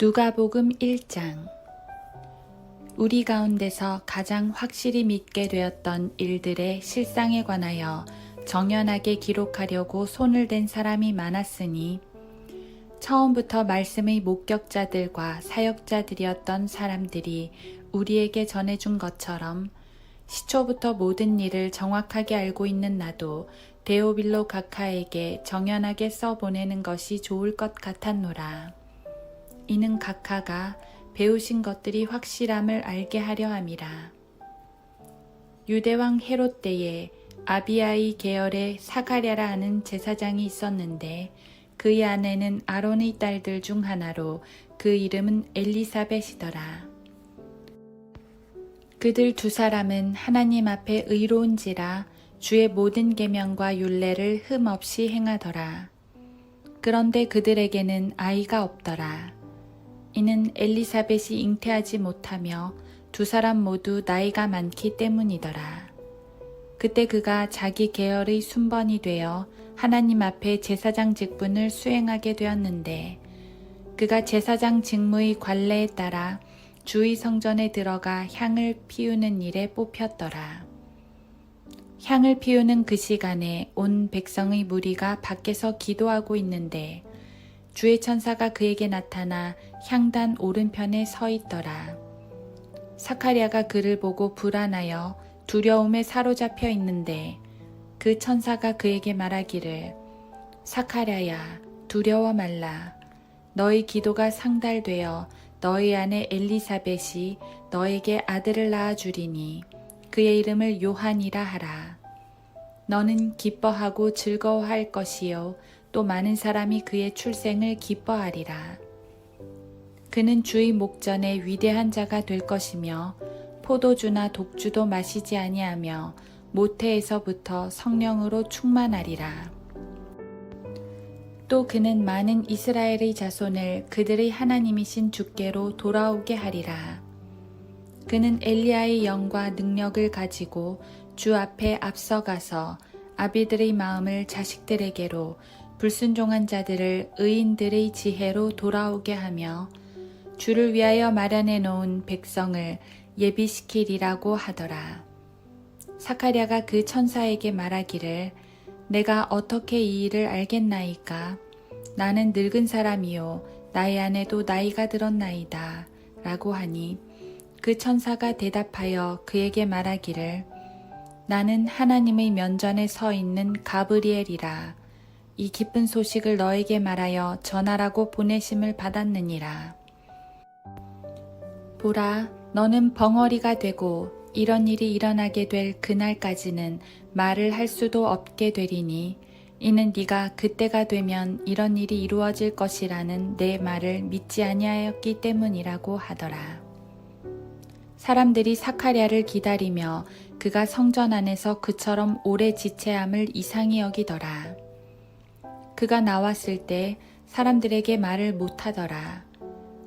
누가복음 1장. 우리 가운데서 가장 확실히 믿게 되었던 일들의 실상에 관하여 정연하게 기록하려고 손을 댄 사람이 많았으니 처음부터 말씀의 목격자들과 사역자들이었던 사람들이 우리에게 전해준 것처럼 시초부터 모든 일을 정확하게 알고 있는 나도 데오빌로 각하에게 정연하게 써보내는 것이 좋을 것 같았노라. 이는 각하가 배우신 것들이 확실함을 알게 하려 함이라. 유대왕 헤롯 때에 아비아의 계열의 사가랴라 하는 제사장이 있었는데 그의 아내는 아론의 딸들 중 하나로 그 이름은 엘리사벳이더라. 그들 두 사람은 하나님 앞에 의로운지라 주의 모든 계명과 율례를 흠없이 행하더라. 그런데 그들에게는 아이가 없더라. 이는 엘리사벳이 잉태하지 못하며 두 사람 모두 나이가 많기 때문이더라. 그때 그가 자기 계열의 순번이 되어 하나님 앞에 제사장 직분을 수행하게 되었는데 그가 제사장 직무의 관례에 따라 주의 성전에 들어가 향을 피우는 일에 뽑혔더라. 향을 피우는 그 시간에 온 백성의 무리가 밖에서 기도하고 있는데 주의 천사가 그에게 나타나 향단 오른편에 서 있더라. 사카랴가 그를 보고 불안하여 두려움에 사로잡혀 있는데 그 천사가 그에게 말하기를 사카랴야 두려워 말라. 너희 기도가 상달되어 너희 아내 엘리사벳이 너에게 아들을 낳아주리니 그의 이름을 요한이라 하라. 너는 기뻐하고 즐거워할 것이요 또 많은 사람이 그의 출생을 기뻐하리라. 그는 주의 목전에 위대한 자가 될 것이며 포도주나 독주도 마시지 아니하며 모태에서부터 성령으로 충만하리라. 또 그는 많은 이스라엘의 자손을 그들의 하나님이신 주께로 돌아오게 하리라. 그는 엘리야의 영과 능력을 가지고 주 앞에 앞서가서 아비들의 마음을 자식들에게로 불순종한 자들을 의인들의 지혜로 돌아오게 하며 주를 위하여 마련해 놓은 백성을 예비시키리라고 하더라. 사카랴가 그 천사에게 말하기를 내가 어떻게 이 일을 알겠나이까? 나는 늙은 사람이요 나의 아내도 나이가 들었나이다 라고 하니 그 천사가 대답하여 그에게 말하기를 나는 하나님의 면전에 서 있는 가브리엘이라. 이 기쁜 소식을 너에게 말하여 전하라고 보내심을 받았느니라. 보라, 너는 벙어리가 되고 이런 일이 일어나게 될 그날까지는 말을 할 수도 없게 되리니 이는 네가 그때가 되면 이런 일이 이루어질 것이라는 내 말을 믿지 아니하였기 때문이라고 하더라. 사람들이 사카랴를 기다리며 그가 성전 안에서 그처럼 오래 지체함을 이상히 여기더라. 그가 나왔을 때 사람들에게 말을 못하더라.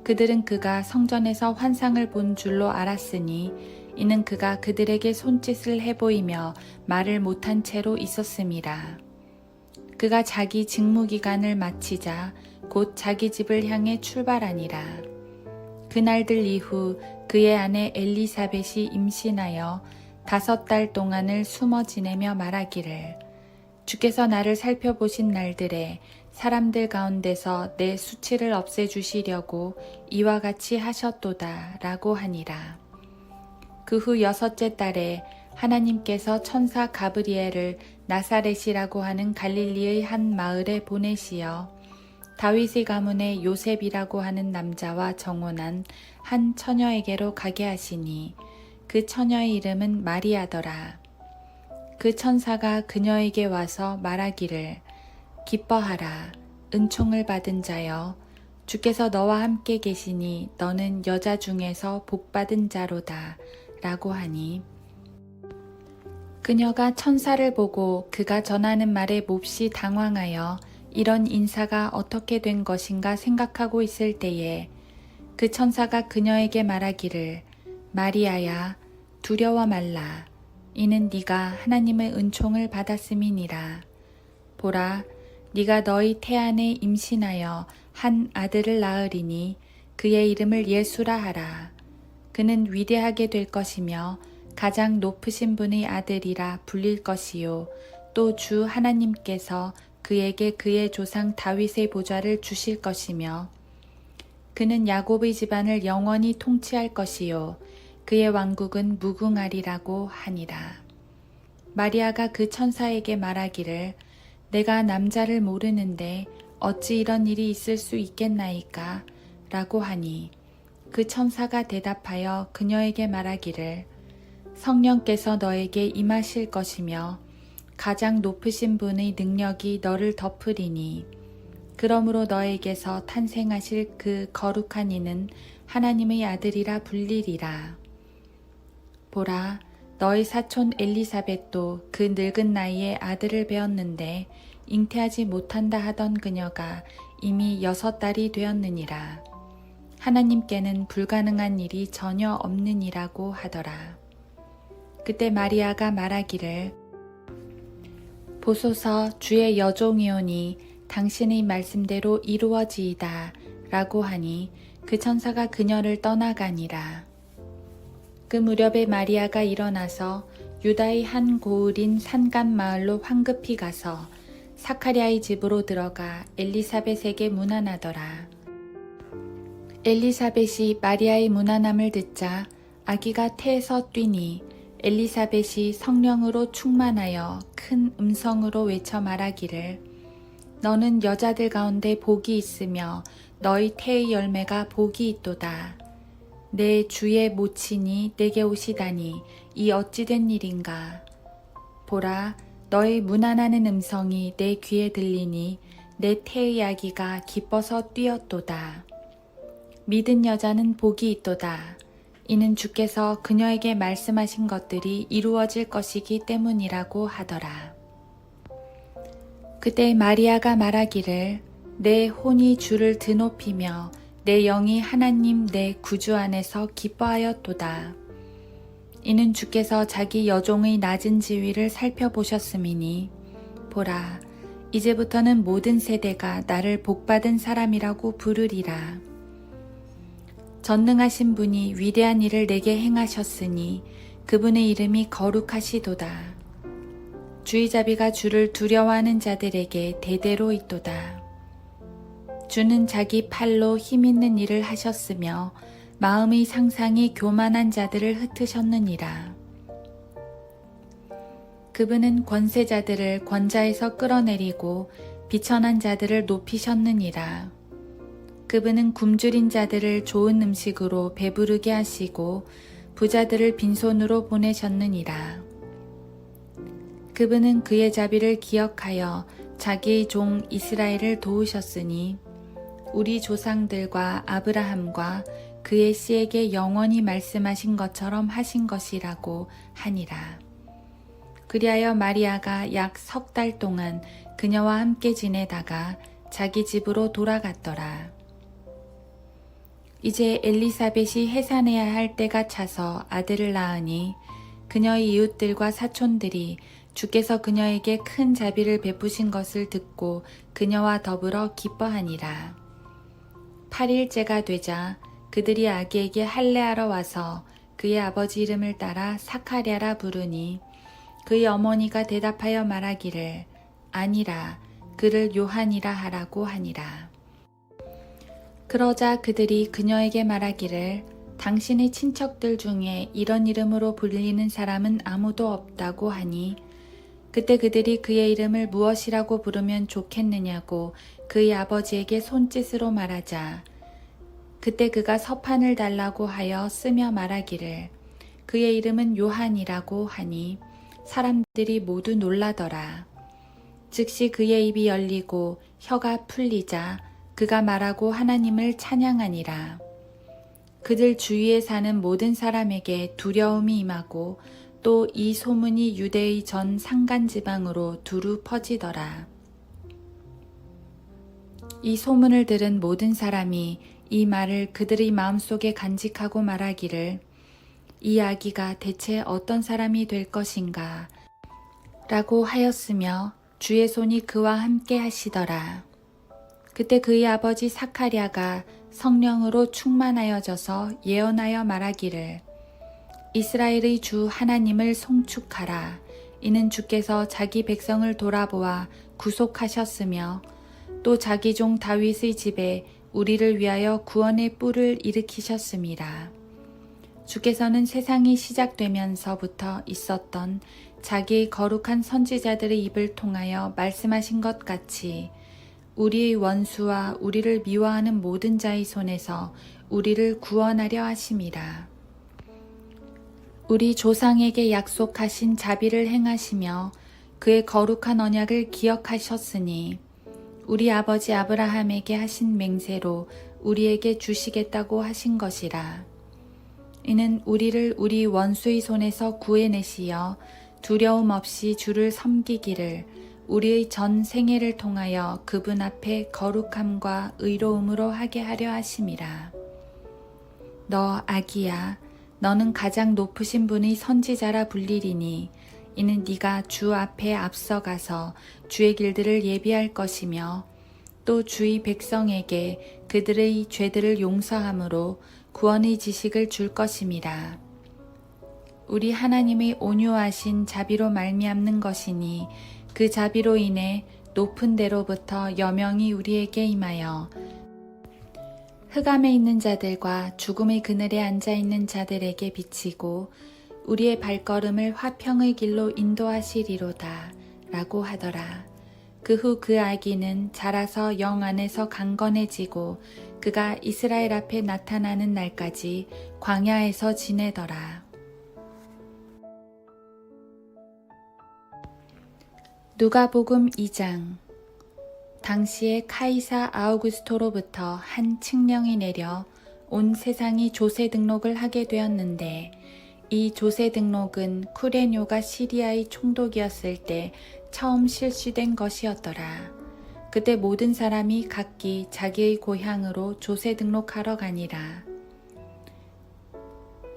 그들은 그가 성전에서 환상을 본 줄로 알았으니 이는 그가 그들에게 손짓을 해보이며 말을 못한 채로 있었음이라. 그가 자기 직무기간을 마치자 곧 자기 집을 향해 출발하니라. 그날들 이후 그의 아내 엘리사벳이 임신하여 5달 동안을 숨어 지내며 말하기를 주께서 나를 살펴보신 날들에 사람들 가운데서 내 수치를 없애주시려고 이와 같이 하셨도다 라고 하니라. 그 후 6째 달에 하나님께서 천사 가브리엘을 나사렛이라고 하는 갈릴리의 한 마을에 보내시어 다윗의 가문의 요셉이라고 하는 남자와 정혼한 한 처녀에게로 가게 하시니 그 처녀의 이름은 마리아더라. 그 천사가 그녀에게 와서 말하기를 기뻐하라 은총을 받은 자여 주께서 너와 함께 계시니 너는 여자 중에서 복받은 자로다 라고 하니 그녀가 천사를 보고 그가 전하는 말에 몹시 당황하여 이런 인사가 어떻게 된 것인가 생각하고 있을 때에 그 천사가 그녀에게 말하기를 마리아야 두려워 말라. 이는 네가 하나님의 은총을 받았음이니라. 보라, 네가 너희 태안에 임신하여 한 아들을 낳으리니 그의 이름을 예수라 하라. 그는 위대하게 될 것이며 가장 높으신 분의 아들이라 불릴 것이요. 또 주 하나님께서 그에게 그의 조상 다윗의 보좌를 주실 것이며 그는 야곱의 집안을 영원히 통치할 것이요. 그의 왕국은 무궁하리라고 하니라. 마리아가 그 천사에게 말하기를 내가 남자를 모르는데 어찌 이런 일이 있을 수 있겠나이까? 라고 하니 그 천사가 대답하여 그녀에게 말하기를 성령께서 너에게 임하실 것이며 가장 높으신 분의 능력이 너를 덮으리니 그러므로 너에게서 탄생하실 그 거룩한 이는 하나님의 아들이라 불리리라. 보라, 너의 사촌 엘리사벳도 그 늙은 나이에 아들을 배었는데 잉태하지 못한다 하던 그녀가 이미 6달이 되었느니라. 하나님께는 불가능한 일이 전혀 없느니라고 하더라. 그때 마리아가 말하기를 보소서 주의 여종이오니 당신의 말씀대로 이루어지이다 라고 하니 그 천사가 그녀를 떠나가니라. 그 무렵에 마리아가 일어나서 유다의 한 고을인 산간 마을로 황급히 가서 사카리아의 집으로 들어가 엘리사벳에게 문안하더라. 엘리사벳이 마리아의 문안함을 듣자 아기가 태에서 뛰니 엘리사벳이 성령으로 충만하여 큰 음성으로 외쳐 말하기를 너는 여자들 가운데 복이 있으며 너의 태의 열매가 복이 있도다. 내 주의 모친이 내게 오시다니 이 어찌된 일인가. 보라, 너의 문안하는 음성이 내 귀에 들리니 내 태의 아기가 기뻐서 뛰었도다. 믿은 여자는 복이 있도다. 이는 주께서 그녀에게 말씀하신 것들이 이루어질 것이기 때문이라고 하더라. 그때 마리아가 말하기를 내 혼이 주를 드높이며 내 영이 하나님 내 구주 안에서 기뻐하였도다. 이는 주께서 자기 여종의 낮은 지위를 살펴보셨음이니 보라, 이제부터는 모든 세대가 나를 복받은 사람이라고 부르리라. 전능하신 분이 위대한 일을 내게 행하셨으니 그분의 이름이 거룩하시도다. 주의 자비가 주를 두려워하는 자들에게 대대로 있도다. 주는 자기 팔로 힘있는 일을 하셨으며 마음의 상상이 교만한 자들을 흩으셨느니라. 그분은 권세자들을 권자에서 끌어내리고 비천한 자들을 높이셨느니라. 그분은 굶주린 자들을 좋은 음식으로 배부르게 하시고 부자들을 빈손으로 보내셨느니라. 그분은 그의 자비를 기억하여 자기의 종 이스라엘을 도우셨으니 우리 조상들과 아브라함과 그의 씨에게 영원히 말씀하신 것처럼 하신 것이라고 하니라. 그리하여 마리아가 약 3달 동안 그녀와 함께 지내다가 자기 집으로 돌아갔더라. 이제 엘리사벳이 해산해야 할 때가 차서 아들을 낳으니 그녀의 이웃들과 사촌들이 주께서 그녀에게 큰 자비를 베푸신 것을 듣고 그녀와 더불어 기뻐하니라. 8일째가 되자 그들이 아기에게 할례하러 와서 그의 아버지 이름을 따라 사카랴라 부르니 그의 어머니가 대답하여 말하기를 아니라 그를 요한이라 하라고 하니라. 그러자 그들이 그녀에게 말하기를 당신의 친척들 중에 이런 이름으로 불리는 사람은 아무도 없다고 하니 그때 그들이 그의 이름을 무엇이라고 부르면 좋겠느냐고 그의 아버지에게 손짓으로 말하자 그때 그가 서판을 달라고 하여 쓰며 말하기를 그의 이름은 요한이라고 하니 사람들이 모두 놀라더라. 즉시 그의 입이 열리고 혀가 풀리자 그가 말하고 하나님을 찬양하니라. 그들 주위에 사는 모든 사람에게 두려움이 임하고 또 이 소문이 유대의 전 산간 지방으로 두루 퍼지더라. 이 소문을 들은 모든 사람이 이 말을 그들의 마음속에 간직하고 말하기를 이 아기가 대체 어떤 사람이 될 것인가 라고 하였으며 주의 손이 그와 함께 하시더라. 그때 그의 아버지 사카랴가 성령으로 충만하여져서 예언하여 말하기를 이스라엘의 주 하나님을 송축하라. 이는 주께서 자기 백성을 돌아보아 구속하셨으며 또 자기 종 다윗의 집에 우리를 위하여 구원의 뿔을 일으키셨습니다. 주께서는 세상이 시작되면서부터 있었던 자기의 거룩한 선지자들의 입을 통하여 말씀하신 것 같이 우리의 원수와 우리를 미워하는 모든 자의 손에서 우리를 구원하려 하심이라. 우리 조상에게 약속하신 자비를 행하시며 그의 거룩한 언약을 기억하셨으니 우리 아버지 아브라함에게 하신 맹세로 우리에게 주시겠다고 하신 것이라. 이는 우리를 우리 원수의 손에서 구해내시어 두려움 없이 주를 섬기기를 우리의 전 생애를 통하여 그분 앞에 거룩함과 의로움으로 하게 하려 하심이라. 너 아기야, 너는 가장 높으신 분의 선지자라 불리리니 이는 네가 주 앞에 앞서가서 주의 길들을 예비할 것이며 또 주의 백성에게 그들의 죄들을 용서함으로 구원의 지식을 줄 것임이라. 우리 하나님의 온유하신 자비로 말미암는 것이니 그 자비로 인해 높은 데로부터 여명이 우리에게 임하여 흑암에 있는 자들과 죽음의 그늘에 앉아있는 자들에게 비치고 우리의 발걸음을 화평의 길로 인도하시리로다 라고 하더라. 그 후 그 아기는 자라서 영 안에서 강건해지고 그가 이스라엘 앞에 나타나는 날까지 광야에서 지내더라. 누가복음 2장. 당시에 카이사 아우구스토로부터 한 칙령이 내려 온 세상이 조세 등록을 하게 되었는데 이 조세 등록은 쿠레뇨가 시리아의 총독이었을 때 처음 실시된 것이었더라. 그때 모든 사람이 각기 자기의 고향으로 조세 등록하러 가니라.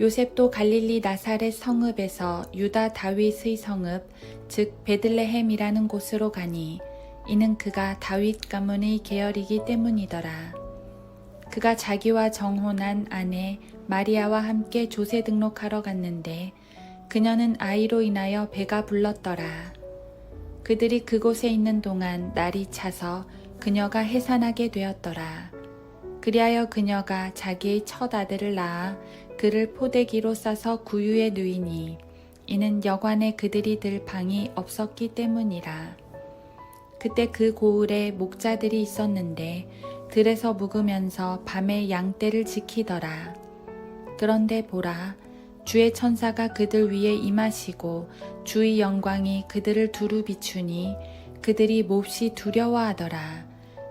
요셉도 갈릴리 나사렛 성읍에서 유다 다윗의 성읍 즉 베들레헴이라는 곳으로 가니 이는 그가 다윗 가문의 계열이기 때문이더라. 그가 자기와 정혼한 아내 마리아와 함께 조세 등록하러 갔는데 그녀는 아이로 인하여 배가 불렀더라. 그들이 그곳에 있는 동안 날이 차서 그녀가 해산하게 되었더라. 그리하여 그녀가 자기의 첫 아들을 낳아 그를 포대기로 싸서 구유에 누이니 이는 여관에 그들이 들 방이 없었기 때문이라. 그때 그 고을에 목자들이 있었는데 들에서 묵으면서 밤에 양떼를 지키더라. 그런데 보라, 주의 천사가 그들 위에 임하시고 주의 영광이 그들을 두루 비추니 그들이 몹시 두려워하더라.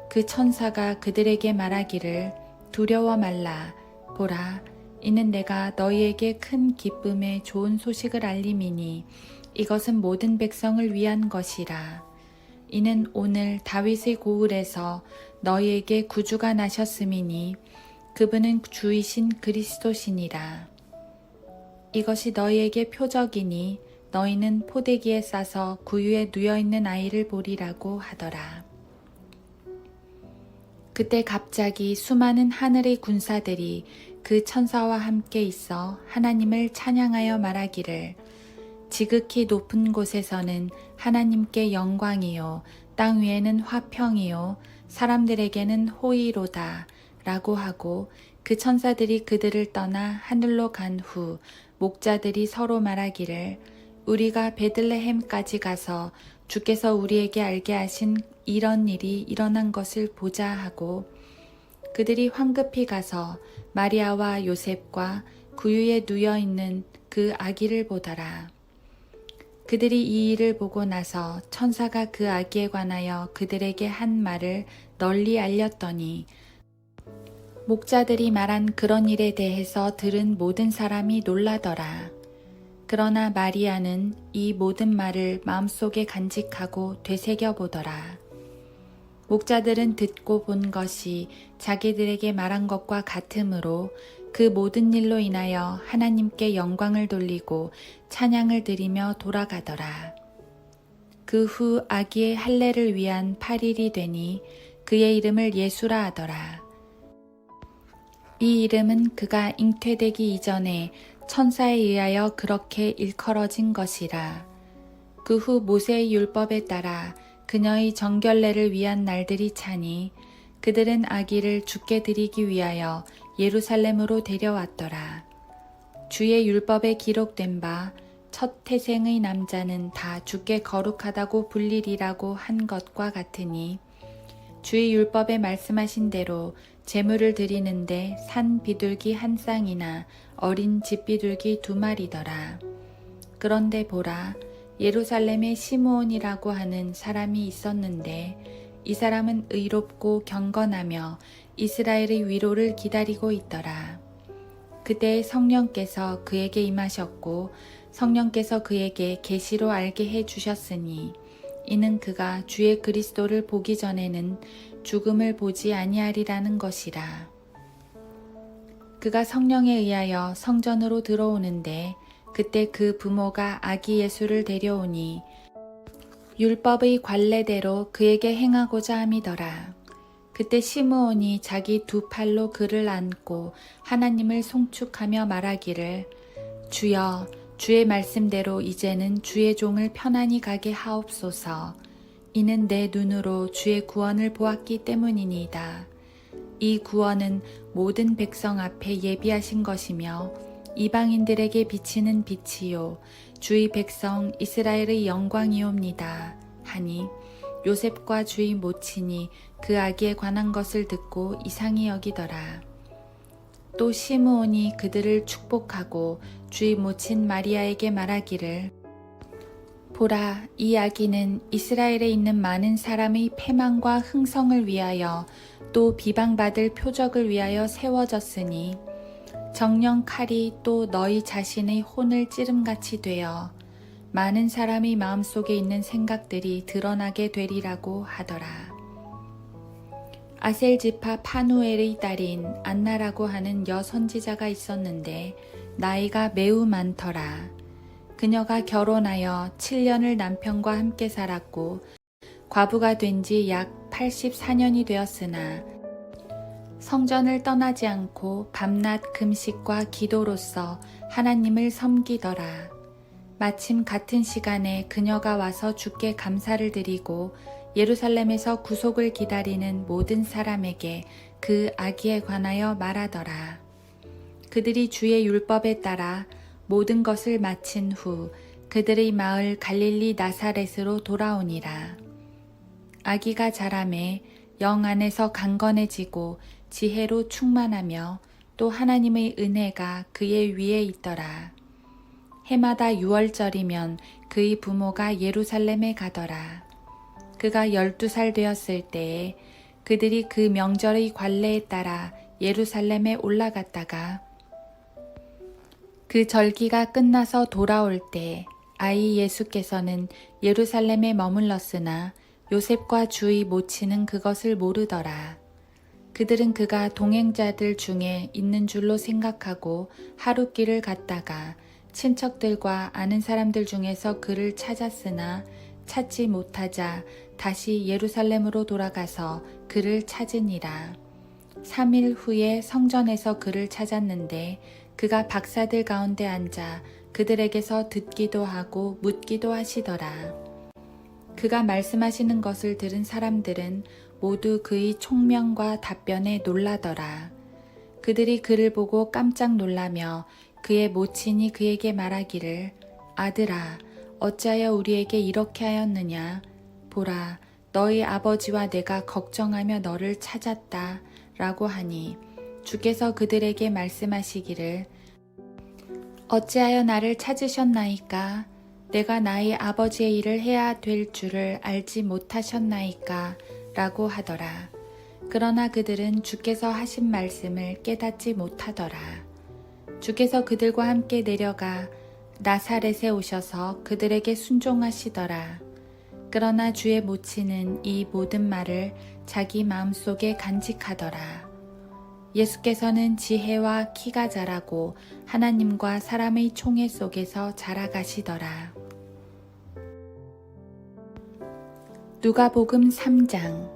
그 천사가 그들에게 말하기를 두려워 말라. 보라, 이는 내가 너희에게 큰 기쁨의 좋은 소식을 알림이니 이것은 모든 백성을 위한 것이라. 이는 오늘 다윗의 고을에서 너희에게 구주가 나셨음이니 그분은 주이신 그리스도시니라. 이것이 너희에게 표적이니 너희는 포대기에 싸서 구유에 누여있는 아이를 보리라고 하더라. 그때 갑자기 수많은 하늘의 군사들이 그 천사와 함께 있어 하나님을 찬양하여 말하기를 지극히 높은 곳에서는 하나님께 영광이요 땅 위에는 화평이요 사람들에게는 호의로다 라고 하고 그 천사들이 그들을 떠나 하늘로 간 후 목자들이 서로 말하기를 우리가 베들레헴까지 가서 주께서 우리에게 알게 하신 이런 일이 일어난 것을 보자 하고 그들이 황급히 가서 마리아와 요셉과 구유에 누여 있는 그 아기를 보더라. 그들이 이 일을 보고 나서 천사가 그 아기에 관하여 그들에게 한 말을 널리 알렸더니 목자들이 말한 그런 일에 대해서 들은 모든 사람이 놀라더라. 그러나 마리아는 이 모든 말을 마음속에 간직하고 되새겨보더라. 목자들은 듣고 본 것이 자기들에게 말한 것과 같으므로 그 모든 일로 인하여 하나님께 영광을 돌리고 찬양을 드리며 돌아가더라. 그 후 아기의 할례를 위한 8일이 되니 그의 이름을 예수라 하더라. 이 이름은 그가 잉태되기 이전에 천사에 의하여 그렇게 일컬어진 것이라. 그 후 모세의 율법에 따라 그녀의 정결례를 위한 날들이 차니 그들은 아기를 주께 드리기 위하여 예루살렘으로 데려왔더라. 주의 율법에 기록된 바 첫 태생의 남자는 다 주께 거룩하다고 불리리라고 한 것과 같으니 주의 율법에 말씀하신 대로 제물을 드리는데 산 비둘기 한 쌍이나 어린 집비둘기 2마리더라. 그런데 보라, 예루살렘에 시므온이라고 하는 사람이 있었는데 이 사람은 의롭고 경건하며 이스라엘의 위로를 기다리고 있더라. 그때 성령께서 그에게 임하셨고 성령께서 그에게 계시로 알게 해 주셨으니 이는 그가 주의 그리스도를 보기 전에는 죽음을 보지 아니하리라는 것이라. 그가 성령에 의하여 성전으로 들어오는데 그때 그 부모가 아기 예수를 데려오니 율법의 관례대로 그에게 행하고자 함이더라. 그때 시므온이 자기 2팔로 그를 안고 하나님을 송축하며 말하기를 주여 주의 말씀대로 이제는 주의 종을 편안히 가게 하옵소서. 이는 내 눈으로 주의 구원을 보았기 때문이니이다. 이 구원은 모든 백성 앞에 예비하신 것이며 이방인들에게 비치는 빛이요 주의 백성 이스라엘의 영광이옵니다. 하니 요셉과 주의 모친이 그 아기에 관한 것을 듣고 이상히 여기더라. 또 시므온이 그들을 축복하고 주의 모친 마리아에게 말하기를 보라, 이 아기는 이스라엘에 있는 많은 사람의 패망과 흥성을 위하여 또 비방받을 표적을 위하여 세워졌으니 정령 칼이 또 너희 자신의 혼을 찌름같이 되어 많은 사람의 마음속에 있는 생각들이 드러나게 되리라고 하더라. 아셀 지파 파누엘의 딸인 안나라고 하는 여선지자가 있었는데 나이가 매우 많더라. 그녀가 결혼하여 7년을 남편과 함께 살았고 과부가 된 지 약 84년이 되었으나 성전을 떠나지 않고 밤낮 금식과 기도로써 하나님을 섬기더라. 마침 같은 시간에 그녀가 와서 주께 감사를 드리고 예루살렘에서 구속을 기다리는 모든 사람에게 그 아기에 관하여 말하더라. 그들이 주의 율법에 따라 모든 것을 마친 후 그들의 마을 갈릴리 나사렛으로 돌아오니라. 아기가 자라매 영 안에서 강건해지고 지혜로 충만하며 또 하나님의 은혜가 그의 위에 있더라. 해마다 6월절이면 그의 부모가 예루살렘에 가더라. 그가 12살 되었을 때에 그들이 그 명절의 관례에 따라 예루살렘에 올라갔다가 그 절기가 끝나서 돌아올 때 아이 예수께서는 예루살렘에 머물렀으나 요셉과 주의 모친은 그것을 모르더라. 그들은 그가 동행자들 중에 있는 줄로 생각하고 하룻길을 갔다가 친척들과 아는 사람들 중에서 그를 찾았으나 찾지 못하자 다시 예루살렘으로 돌아가서 그를 찾으니라. 3일 후에 성전에서 그를 찾았는데 그가 박사들 가운데 앉아 그들에게서 듣기도 하고 묻기도 하시더라. 그가 말씀하시는 것을 들은 사람들은 모두 그의 총명과 답변에 놀라더라. 그들이 그를 보고 깜짝 놀라며 그의 모친이 그에게 말하기를 아들아, 어찌하여 우리에게 이렇게 하였느냐? 보라, 너희 아버지와 내가 걱정하며 너를 찾았다 라고 하니 주께서 그들에게 말씀하시기를 어찌하여 나를 찾으셨나이까? 내가 나의 아버지의 일을 해야 될 줄을 알지 못하셨나이까? 라고 하더라. 그러나 그들은 주께서 하신 말씀을 깨닫지 못하더라. 주께서 그들과 함께 내려가 나사렛에 오셔서 그들에게 순종하시더라. 그러나 주의 모친은 이 모든 말을 자기 마음속에 간직하더라. 예수께서는 지혜와 키가 자라고 하나님과 사람의 총회 속에서 자라가시더라. 누가복음 3장.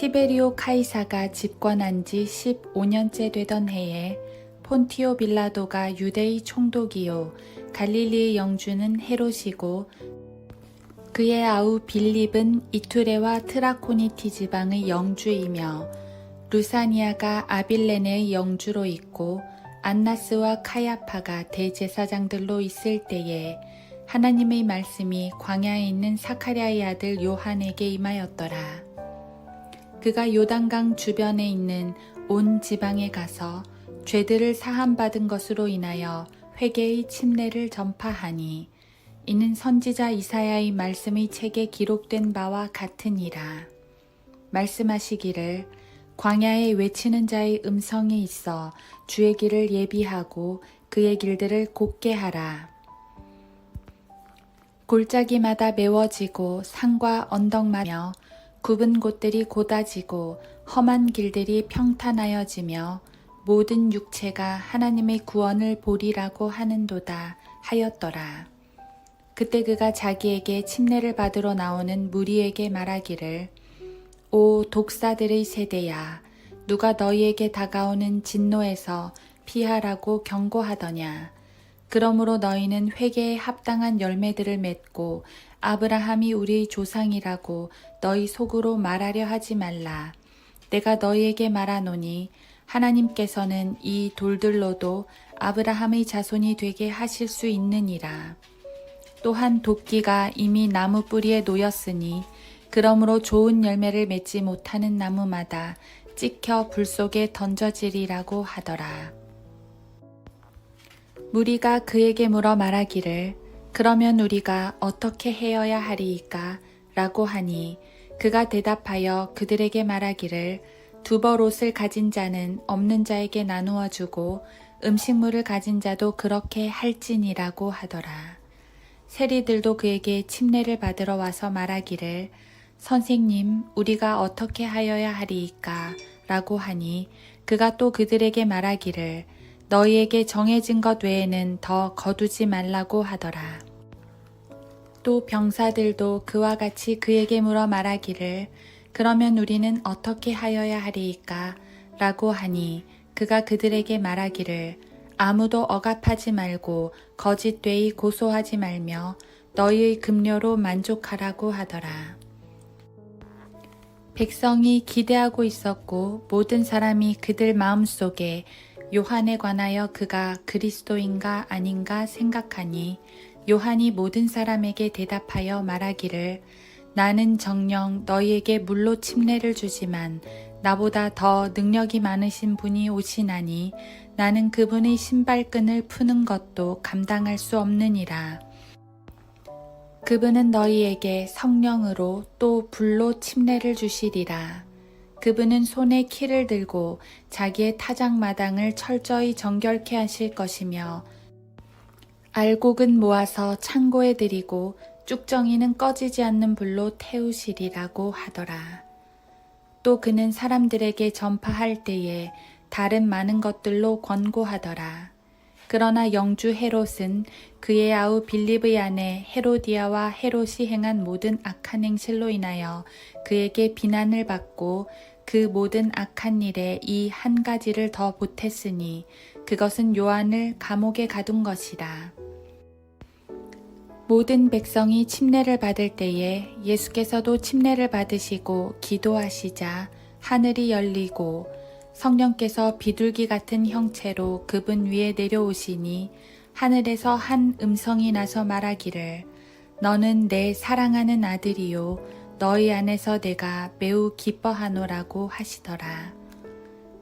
티베리오 카이사가 집권한 지 15년째 되던 해에 폰티오 빌라도가 유대의 총독이요 갈릴리의 영주는 헤롯이고 그의 아우 빌립은 이투레와 트라코니티 지방의 영주이며 루사니아가 아빌레네의 영주로 있고 안나스와 카야파가 대제사장들로 있을 때에 하나님의 말씀이 광야에 있는 사카랴의 아들 요한에게 임하였더라. 그가 요단강 주변에 있는 온 지방에 가서 죄들을 사함받은 것으로 인하여 회개의 침례를 전파하니 이는 선지자 이사야의 말씀의 책에 기록된 바와 같으니라. 말씀하시기를 광야에 외치는 자의 음성이 있어 주의 길을 예비하고 그의 길들을 곧게 하라. 골짜기마다 메워지고 산과 언덕마며 굽은 곳들이 곧아지고 험한 길들이 평탄하여지며 모든 육체가 하나님의 구원을 보리라고 하는도다 하였더라. 그때 그가 자기에게 침례를 받으러 나오는 무리에게 말하기를 오 독사들의 세대야 누가 너희에게 다가오는 진노에서 피하라고 경고하더냐. 그러므로 너희는 회개에 합당한 열매들을 맺고 아브라함이 우리의 조상이라고 너희 속으로 말하려 하지 말라. 내가 너희에게 말하노니 하나님께서는 이 돌들로도 아브라함의 자손이 되게 하실 수 있느니라. 또한 도끼가 이미 나무 뿌리에 놓였으니 그러므로 좋은 열매를 맺지 못하는 나무마다 찍혀 불 속에 던져지리라고 하더라. 무리가 그에게 물어 말하기를 그러면 우리가 어떻게 헤어야 하리이까? 라고 하니 그가 대답하여 그들에게 말하기를 두 벌 옷을 가진 자는 없는 자에게 나누어 주고 음식물을 가진 자도 그렇게 할지니라고 하더라. 세리들도 그에게 침례를 받으러 와서 말하기를 선생님 우리가 어떻게 하여야 하리이까? 라고 하니 그가 또 그들에게 말하기를 너희에게 정해진 것 외에는 더 거두지 말라고 하더라. 또 병사들도 그와 같이 그에게 물어 말하기를 그러면 우리는 어떻게 하여야 하리이까? 라고 하니 그가 그들에게 말하기를 아무도 억압하지 말고 거짓 되이 고소하지 말며 너희의 급료로 만족하라고 하더라. 백성이 기대하고 있었고 모든 사람이 그들 마음속에 요한에 관하여 그가 그리스도인가 아닌가 생각하니 요한이 모든 사람에게 대답하여 말하기를 나는 정녕 너희에게 물로 침례를 주지만 나보다 더 능력이 많으신 분이 오시나니 나는 그분의 신발끈을 푸는 것도 감당할 수 없느니라. 그분은 너희에게 성령으로 또 불로 침례를 주시리라. 그분은 손에 키를 들고 자기의 타작마당을 철저히 정결케 하실 것이며 알곡은 모아서 창고에 들이고 쭉정이는 꺼지지 않는 불로 태우시리라고 하더라. 또 그는 사람들에게 전파할 때에 다른 많은 것들로 권고하더라. 그러나 영주 헤롯은 그의 아우 빌립의 아내 헤로디아와 헤롯이 행한 모든 악한 행실로 인하여 그에게 비난을 받고 그 모든 악한 일에 이 한 가지를 더 보탰으니 그것은 요한을 감옥에 가둔 것이라. 모든 백성이 침례를 받을 때에 예수께서도 침례를 받으시고 기도하시자 하늘이 열리고 성령께서 비둘기 같은 형체로 그분 위에 내려오시니 하늘에서 한 음성이 나서 말하기를 너는 내 사랑하는 아들이요 너희 안에서 내가 매우 기뻐하노라고 하시더라.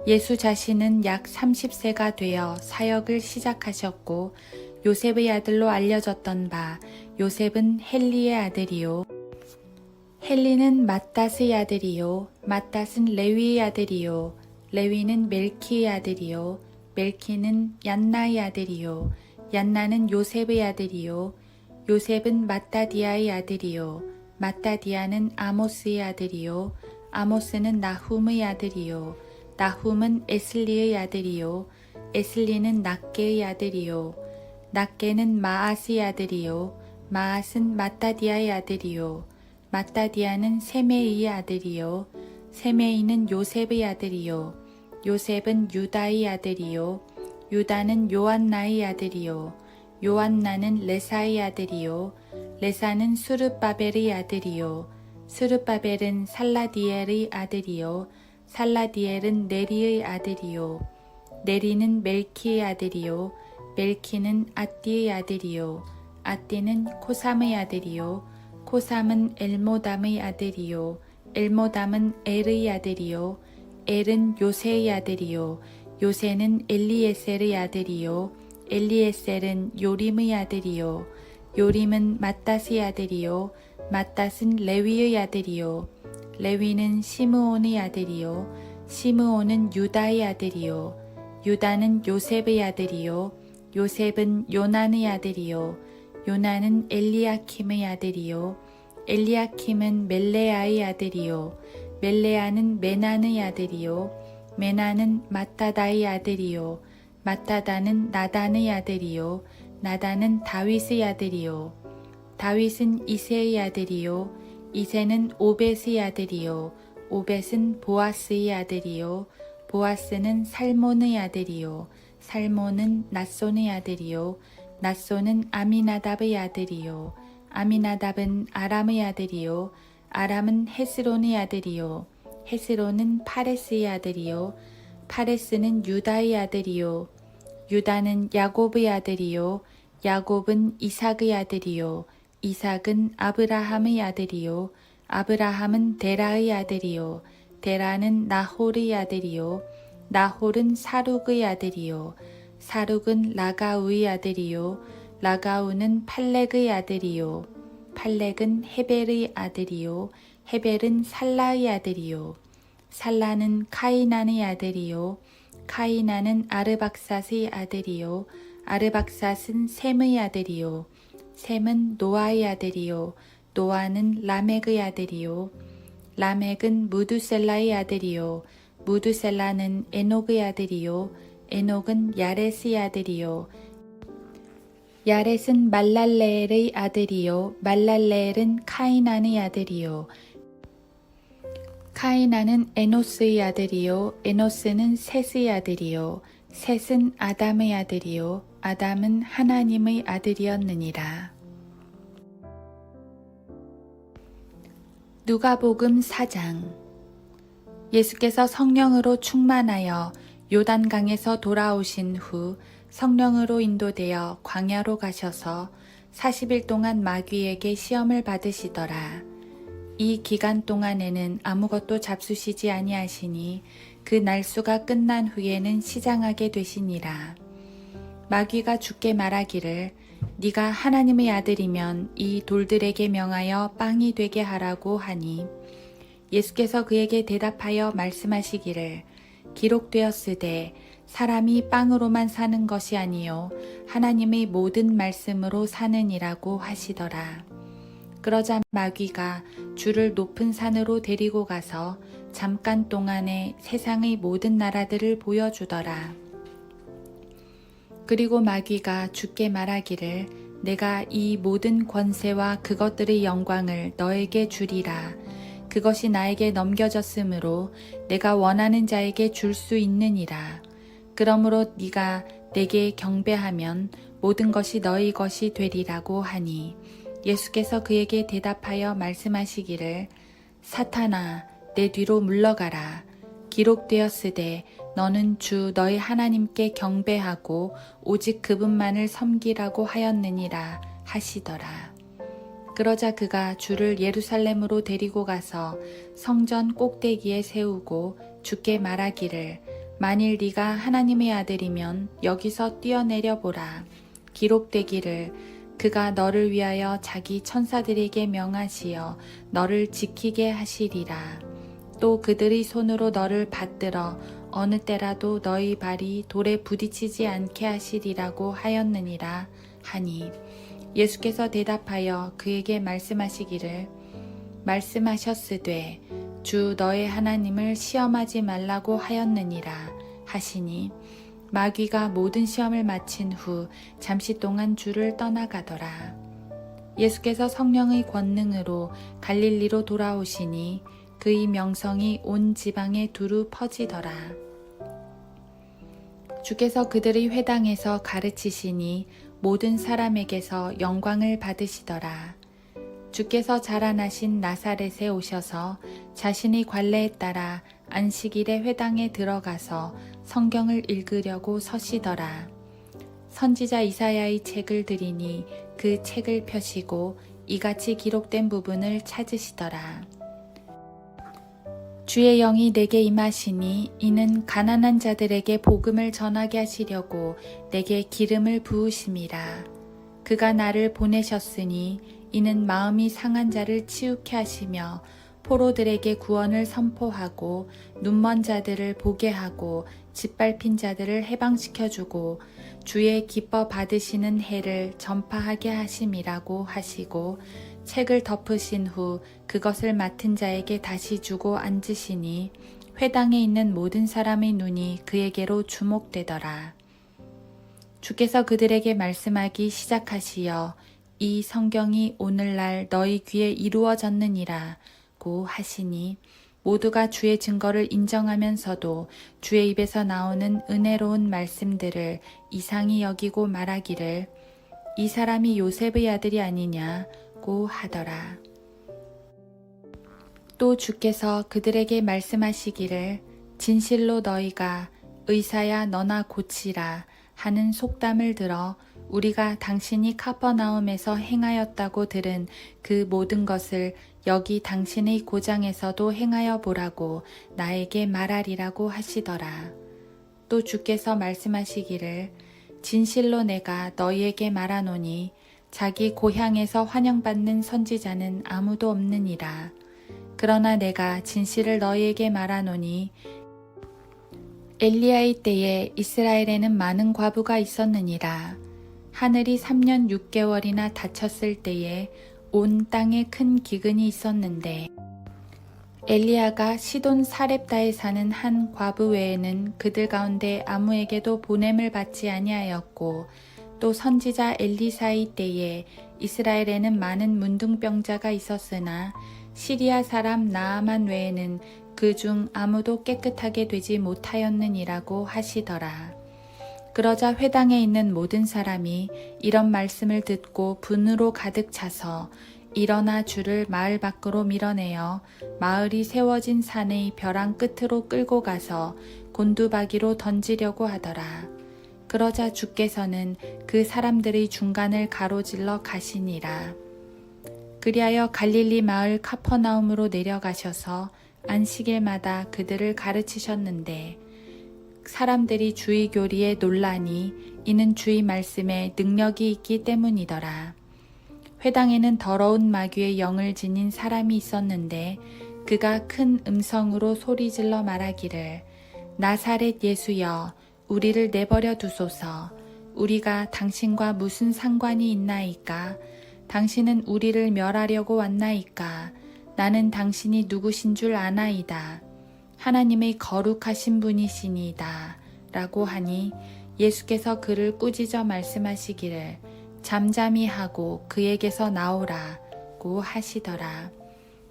예수 자신은 약 30세가 되어 사역을 시작하셨고 요셉의 아들로 알려졌던 바 요셉은 헬리의 아들이요 헬리는 맏닷의 아들이요 맏닷은 레위의 아들이요 레위는 멜키의 아들이요 멜키는 얀나의 아들이요 얀나는 요셉의 아들이요 요셉은 맏다디아의 아들이요 맏다디아는 아모스의 아들이요 아모스는 나훔의 아들이요 나훔은 에슬리의 아들이요 에슬리는 낫게의 아들이요 낫게는 마앗의 아들이요 마앗은 맏다디아의 아들이요 맏다디아는 세메이의 아들이요 세메이는 요셉의 아들이요 요셉은 유다의 아들이요 유다는 요한나의 아들이요 요한나는 레사의 아들이요 레사는 수르바벨의 아들이요 수르바벨은 살라디엘의 아들이요 살라디엘은 네리의 아들이요 네리는 멜키의 아들이요 멜키는 앗디의 아들이요 앗디는 코삼의 아들이요 코삼은 엘모담의 아들이요 엘모담은 엘의 아들이요 엘은 요세의 아들이요 요세는 엘리에셀의 아들이요 엘리에셀은 요림의 아들이요 요림은 맏닷의 아들이요 맏닷은 레위의 아들이요 레위는 시므온의 아들이요 시므온은 유다의 아들이요 유다는 요셉의 아들이요 요셉은 요난의 아들이요 요난은 엘리야킴의 아들이요 엘리야킴은 멜레아의 아들이요 멜레아는 메난의 아들이요 메난은 마따다의 아들이요 마따다는 나단의 아들이요 나단은 다윗의 아들이요 다윗은 이새의 아들이요 이새는 오벳의 아들이요 오벳은 보아스의 아들이요 보아스는 살몬의 아들이요 살몬은 낫손의 아들이요 낫손은 아미나답의 아들이요 아미나답은 아람의 아들이요 아람은 헤스론의 아들이요 헤스론은 파레스의 아들이요 파레스는 유다의 아들이요 유다는 야곱의 아들이요 야곱은 이삭의 아들이요 이삭은 아브라함의 아들이요 아브라함은 데라의 아들이요 데라는 나홀의 아들이요 나홀은 사룩의 아들이요 사룩은 라가우의 아들이요 라가우는 팔렉의 아들이요 팔렉은 헤벨의 아들이요 헤벨은 살라의 아들이요 살라는 카이난의 아들이요 카이난은 아르박삿의 아들이요 아르박삿은 셈의 아들이요 셈은 노아의 아들이요 노아는 라멕의 아들이요 라멕은 무두셀라의 아들이요 무두셀라는 에녹의 아들이요 에녹은 야렛의 아들이요 야렛은 말랄레엘의 아들이요 말랄레엘은 카이난의 아들이요 카이난은 에노스의 아들이요 에노스는 셋의 아들이요 셋은 아담의 아들이요 아담은 하나님의 아들이었느니라. 누가복음 4장. 예수께서 성령으로 충만하여 요단강에서 돌아오신 후 성령으로 인도되어 광야로 가셔서 40일 동안 마귀에게 시험을 받으시더라. 이 기간 동안에는 아무것도 잡수시지 아니하시니 그 날수가 끝난 후에는 시장하게 되시니라. 마귀가 주께 말하기를 네가 하나님의 아들이면 이 돌들에게 명하여 빵이 되게 하라고 하니 예수께서 그에게 대답하여 말씀하시기를 기록되었으되 사람이 빵으로만 사는 것이 아니요 하나님의 모든 말씀으로 사느니라고 하시더라. 그러자 마귀가 주를 높은 산으로 데리고 가서 잠깐 동안에 세상의 모든 나라들을 보여주더라. 그리고 마귀가 주께 말하기를 내가 이 모든 권세와 그것들의 영광을 너에게 주리라. 그것이 나에게 넘겨졌으므로 내가 원하는 자에게 줄 수 있느니라. 그러므로 네가 내게 경배하면 모든 것이 너희 것이 되리라고 하니 예수께서 그에게 대답하여 말씀하시기를 사탄아 내 뒤로 물러가라. 기록되었으되 너는 주 너희 하나님께 경배하고 오직 그분만을 섬기라고 하였느니라 하시더라. 그러자 그가 주를 예루살렘으로 데리고 가서 성전 꼭대기에 세우고 주께 말하기를 만일 네가 하나님의 아들이면 여기서 뛰어내려 보라. 기록되기를 그가 너를 위하여 자기 천사들에게 명하시어 너를 지키게 하시리라. 또 그들의 손으로 너를 받들어 어느 때라도 너희 발이 돌에 부딪히지 않게 하시리라고 하였느니라 하니 예수께서 대답하여 그에게 말씀하시기를 말씀하셨으되 주 너의 하나님을 시험하지 말라고 하였느니라 하시니 마귀가 모든 시험을 마친 후 잠시 동안 주를 떠나가더라. 예수께서 성령의 권능으로 갈릴리로 돌아오시니 그의 명성이 온 지방에 두루 퍼지더라. 주께서 그들의 회당에서 가르치시니 모든 사람에게서 영광을 받으시더라. 주께서 자라나신 나사렛에 오셔서 자신의 관례에 따라 안식일에 회당에 들어가서 성경을 읽으려고 서시더라. 선지자 이사야의 책을 들이니 그 책을 펴시고 이같이 기록된 부분을 찾으시더라. 주의 영이 내게 임하시니 이는 가난한 자들에게 복음을 전하게 하시려고 내게 기름을 부으심이라. 그가 나를 보내셨으니 이는 마음이 상한 자를 치유케 하시며 포로들에게 구원을 선포하고 눈먼 자들을 보게 하고 짓밟힌 자들을 해방시켜주고 주의 기뻐 받으시는 해를 전파하게 하심이라고 하시고 책을 덮으신 후 그것을 맡은 자에게 다시 주고 앉으시니 회당에 있는 모든 사람의 눈이 그에게로 주목되더라. 주께서 그들에게 말씀하기 시작하시어 이 성경이 오늘날 너희 귀에 이루어졌느니라고 하시니 모두가 주의 증거를 인정하면서도 주의 입에서 나오는 은혜로운 말씀들을 이상히 여기고 말하기를 이 사람이 요셉의 아들이 아니냐고 하더라. 또 주께서 그들에게 말씀하시기를 진실로 너희가 의사야 너나 고치라 하는 속담을 들어 우리가 당신이 카퍼나움에서 행하였다고 들은 그 모든 것을 여기 당신의 고장에서도 행하여 보라고 나에게 말하리라고 하시더라. 또 주께서 말씀하시기를 진실로 내가 너희에게 말하노니 자기 고향에서 환영받는 선지자는 아무도 없느니라. 그러나 내가 진실을 너희에게 말하노니 엘리야의 때에 이스라엘에는 많은 과부가 있었느니라. 하늘이 3년 6개월이나 닫혔을 때에 온 땅에 큰 기근이 있었는데 엘리야가 시돈 사렙다에 사는 한 과부 외에는 그들 가운데 아무에게도 보냄을 받지 아니하였고 또 선지자 엘리사의 때에 이스라엘에는 많은 문둥병자가 있었으나 시리아 사람 나아만 외에는 그중 아무도 깨끗하게 되지 못하였느니라고 하시더라. 그러자 회당에 있는 모든 사람이 이런 말씀을 듣고 분으로 가득 차서 일어나 주를 마을 밖으로 밀어내어 마을이 세워진 산의 벼랑 끝으로 끌고 가서 곤두박이로 던지려고 하더라. 그러자 주께서는 그 사람들의 중간을 가로질러 가시니라. 그리하여 갈릴리 마을 카퍼나움으로 내려가셔서 안식일마다 그들을 가르치셨는데 사람들이 주의 교리에 놀라니 이는 주의 말씀에 능력이 있기 때문이더라. 회당에는 더러운 마귀의 영을 지닌 사람이 있었는데 그가 큰 음성으로 소리질러 말하기를 나사렛 예수여 우리를 내버려 두소서. 우리가 당신과 무슨 상관이 있나이까? 당신은 우리를 멸하려고 왔나이까? 나는 당신이 누구신 줄 아나이다. 하나님의 거룩하신 분이시니이다. 라고 하니 예수께서 그를 꾸짖어 말씀하시기를 잠잠히 하고 그에게서 나오라고 하시더라.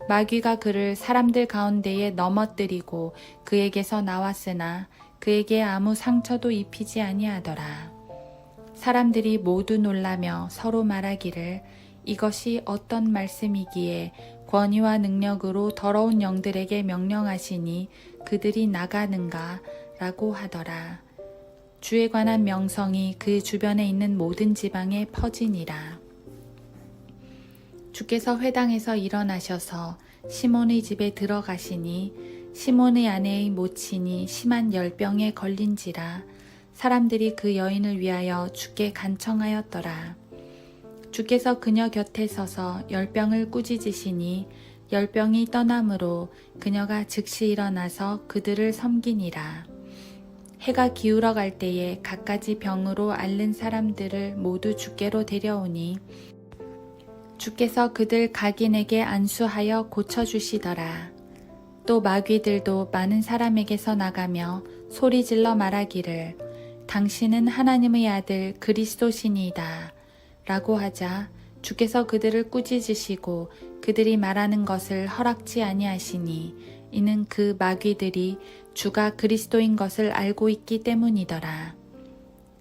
마귀가 그를 사람들 가운데에 넘어뜨리고 그에게서 나왔으나 그에게 아무 상처도 입히지 아니하더라. 사람들이 모두 놀라며 서로 말하기를 이것이 어떤 말씀이기에 권위와 능력으로 더러운 영들에게 명령하시니 그들이 나가는가 라고 하더라. 주에 관한 명성이 그 주변에 있는 모든 지방에 퍼지니라. 주께서 회당에서 일어나셔서 시몬의 집에 들어가시니 시몬의 아내의 모친이 심한 열병에 걸린지라 사람들이 그 여인을 위하여 주께 간청하였더라. 주께서 그녀 곁에 서서 열병을 꾸짖으시니 열병이 떠나므로 그녀가 즉시 일어나서 그들을 섬기니라. 해가 기울어 갈 때에 갖가지 병으로 앓는 사람들을 모두 주께로 데려오니 주께서 그들 각인에게 안수하여 고쳐주시더라. 또 마귀들도 많은 사람에게서 나가며 소리질러 말하기를 당신은 하나님의 아들 그리스도시니이다 라고 하자 주께서 그들을 꾸짖으시고 그들이 말하는 것을 허락지 아니하시니 이는 그 마귀들이 주가 그리스도인 것을 알고 있기 때문이더라.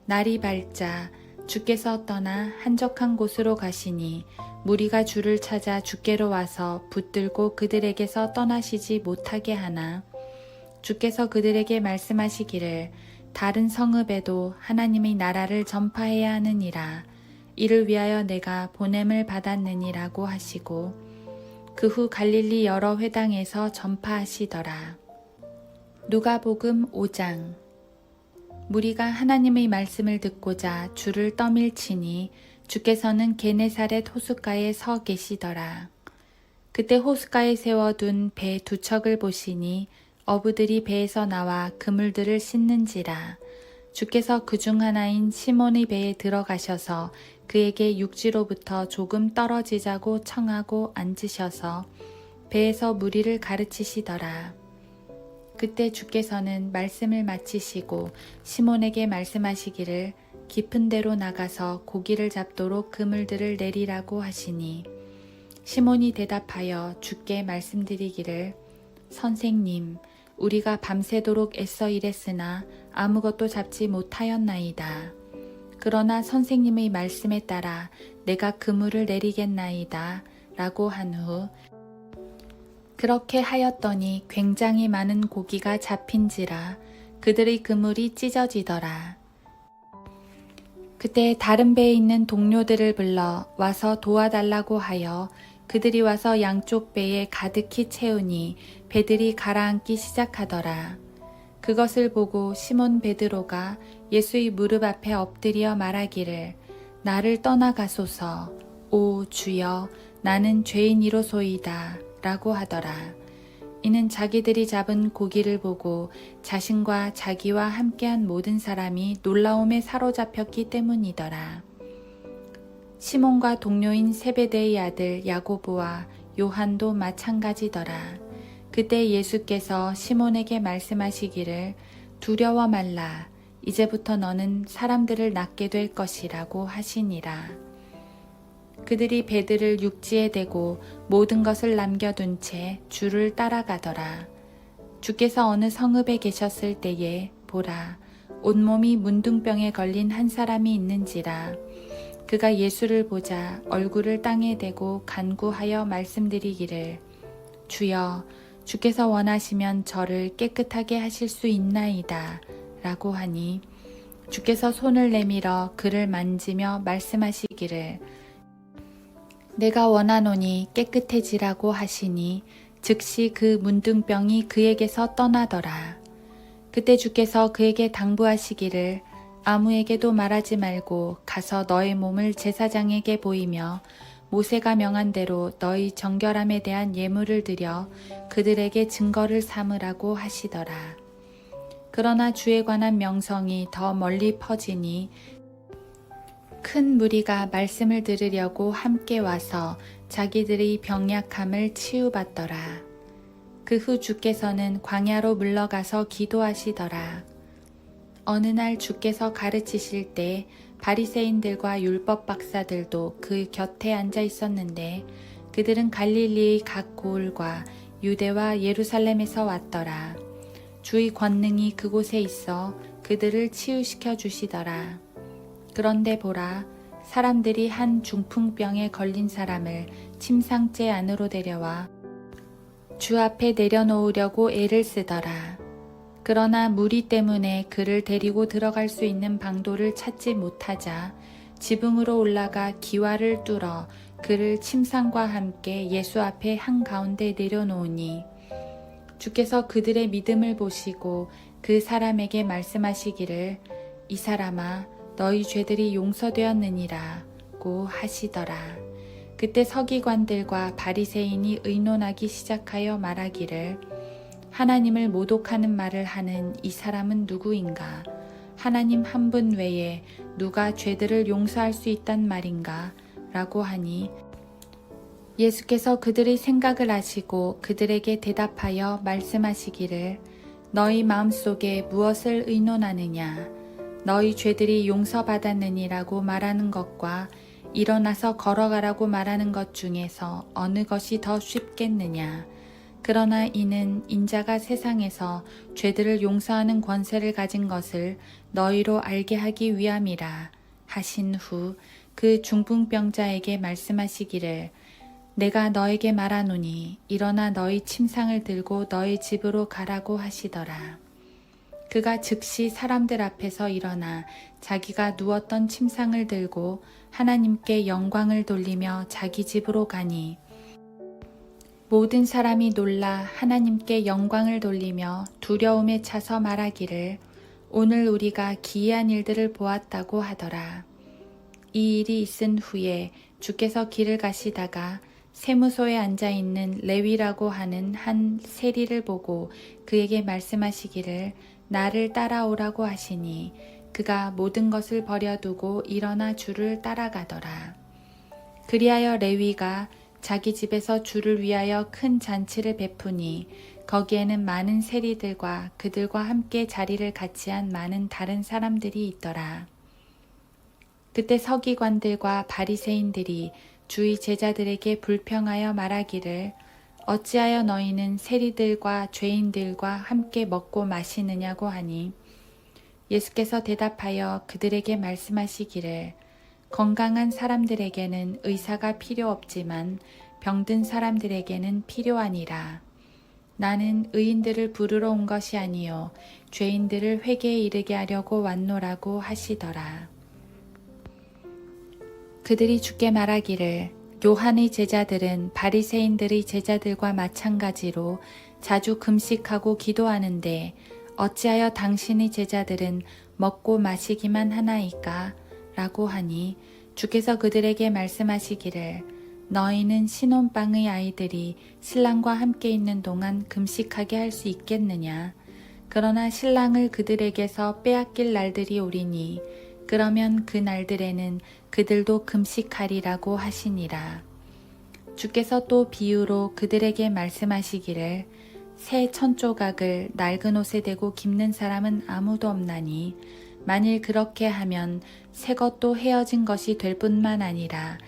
날이 밝자 주께서 떠나 한적한 곳으로 가시니 무리가 주를 찾아 주께로 와서 붙들고 그들에게서 떠나시지 못하게 하나 주께서 그들에게 말씀하시기를 다른 성읍에도 하나님의 나라를 전파해야 하느니라. 이를 위하여 내가 보냄을 받았느니라고 하시고 그 후 갈릴리 여러 회당에서 전파하시더라. 누가복음 5장. 무리가 하나님의 말씀을 듣고자 주를 떠밀치니 주께서는 게네사렛 호숫가에 서 계시더라. 그때 호숫가에 세워둔 배 두 척을 보시니 어부들이 배에서 나와 그물들을 씻는지라. 주께서 그중 하나인 시몬의 배에 들어가셔서 그에게 육지로부터 조금 떨어지자고 청하고 앉으셔서 배에서 무리를 가르치시더라. 그때 주께서는 말씀을 마치시고 시몬에게 말씀하시기를 깊은 데로 나가서 고기를 잡도록 그물들을 내리라고 하시니 시몬이 대답하여 주께 말씀드리기를 선생님, 우리가 밤새도록 애써 일했으나 아무것도 잡지 못하였나이다. 그러나 선생님의 말씀에 따라 내가 그물을 내리겠나이다. 라고 한 후 그렇게 하였더니 굉장히 많은 고기가 잡힌지라 그들의 그물이 찢어지더라. 그때 다른 배에 있는 동료들을 불러 와서 도와달라고 하여 그들이 와서 양쪽 배에 가득히 채우니 배들이 가라앉기 시작하더라. 그것을 보고 시몬 베드로가 예수의 무릎 앞에 엎드려 말하기를 나를 떠나가소서. 오 주여, 나는 죄인이로소이다. 라고 하더라. 이는 자기들이 잡은 고기를 보고 자신과 자기와 함께한 모든 사람이 놀라움에 사로잡혔기 때문이더라. 시몬과 동료인 세베대의 아들 야고보와 요한도 마찬가지더라. 그때 예수께서 시몬에게 말씀하시기를 두려워 말라. 이제부터 너는 사람들을 낳게 될 것이라고 하시니라. 그들이 배들을 육지에 대고 모든 것을 남겨둔 채 주를 따라가더라. 주께서 어느 성읍에 계셨을 때에 보라, 온몸이 문둥병에 걸린 한 사람이 있는지라. 그가 예수를 보자 얼굴을 땅에 대고 간구하여 말씀드리기를 주여, 주께서 원하시면 저를 깨끗하게 하실 수 있나이다. 라고 하니 주께서 손을 내밀어 그를 만지며 말씀하시기를 내가 원하노니 깨끗해지라고 하시니 즉시 그 문둥병이 그에게서 떠나더라. 그때 주께서 그에게 당부하시기를 아무에게도 말하지 말고 가서 너의 몸을 제사장에게 보이며 모세가 명한 대로 너희 정결함에 대한 예물을 드려 그들에게 증거를 삼으라고 하시더라. 그러나 주에 관한 명성이 더 멀리 퍼지니 큰 무리가 말씀을 들으려고 함께 와서 자기들의 병약함을 치유받더라. 그 후 주께서는 광야로 물러가서 기도하시더라. 어느 날 주께서 가르치실 때 바리새인들과 율법 박사들도 그 곁에 앉아 있었는데 그들은 갈릴리의 각 고을과 유대와 예루살렘에서 왔더라. 주의 권능이 그곳에 있어 그들을 치유시켜 주시더라. 그런데 보라, 사람들이 한 중풍병에 걸린 사람을 침상째 안으로 데려와 주 앞에 내려놓으려고 애를 쓰더라. 그러나 무리 때문에 그를 데리고 들어갈 수 있는 방도를 찾지 못하자 지붕으로 올라가 기와를 뚫어 그를 침상과 함께 예수 앞에 한가운데 내려놓으니 주께서 그들의 믿음을 보시고 그 사람에게 말씀하시기를 이 사람아 너희 죄들이 용서되었느니라고 하시더라. 그때 서기관들과 바리새인이 의논하기 시작하여 말하기를 하나님을 모독하는 말을 하는 이 사람은 누구인가? 하나님 한 분 외에 누가 죄들을 용서할 수 있단 말인가? 라고 하니 예수께서 그들의 생각을 아시고 그들에게 대답하여 말씀하시기를 너희 마음속에 무엇을 의논하느냐? 너희 죄들이 용서받았느니라고 말하는 것과 일어나서 걸어가라고 말하는 것 중에서 어느 것이 더 쉽겠느냐. 그러나 이는 인자가 세상에서 죄들을 용서하는 권세를 가진 것을 너희로 알게 하기 위함이라 하신 후 그 중풍병자에게 말씀하시기를 내가 너에게 말하노니 일어나 너희 침상을 들고 너희 집으로 가라고 하시더라. 그가 즉시 사람들 앞에서 일어나 자기가 누웠던 침상을 들고 하나님께 영광을 돌리며 자기 집으로 가니 모든 사람이 놀라 하나님께 영광을 돌리며 두려움에 차서 말하기를 오늘 우리가 기이한 일들을 보았다고 하더라. 이 일이 있은 후에 주께서 길을 가시다가 세무소에 앉아있는 레위라고 하는 한 세리를 보고 그에게 말씀하시기를 나를 따라오라고 하시니 그가 모든 것을 버려두고 일어나 주를 따라가더라. 그리하여 레위가 자기 집에서 주를 위하여 큰 잔치를 베푸니 거기에는 많은 세리들과 그들과 함께 자리를 같이 한 많은 다른 사람들이 있더라. 그때 서기관들과 바리새인들이 주의 제자들에게 불평하여 말하기를 어찌하여 너희는 세리들과 죄인들과 함께 먹고 마시느냐고 하니 예수께서 대답하여 그들에게 말씀하시기를 건강한 사람들에게는 의사가 필요 없지만 병든 사람들에게는 필요하니라. 나는 의인들을 부르러 온 것이 아니요 죄인들을 회개에 이르게 하려고 왔노라고 하시더라. 그들이 주께 말하기를 요한의 제자들은 바리새인들의 제자들과 마찬가지로 자주 금식하고 기도하는데 어찌하여 당신의 제자들은 먹고 마시기만 하나이까? 라고 하니 주께서 그들에게 말씀하시기를 너희는 신혼방의 아이들이 신랑과 함께 있는 동안 금식하게 할 수 있겠느냐? 그러나 신랑을 그들에게서 빼앗길 날들이 오리니 그러면 그 날들에는 그들도 금식하리라고 하시니라. 주께서 또 비유로 그들에게 말씀하시기를 새 천조각을 낡은 옷에 대고 깁는 사람은 아무도 없나니 만일 그렇게 하면 새 것도 헤어진 것이 될 뿐만 아니라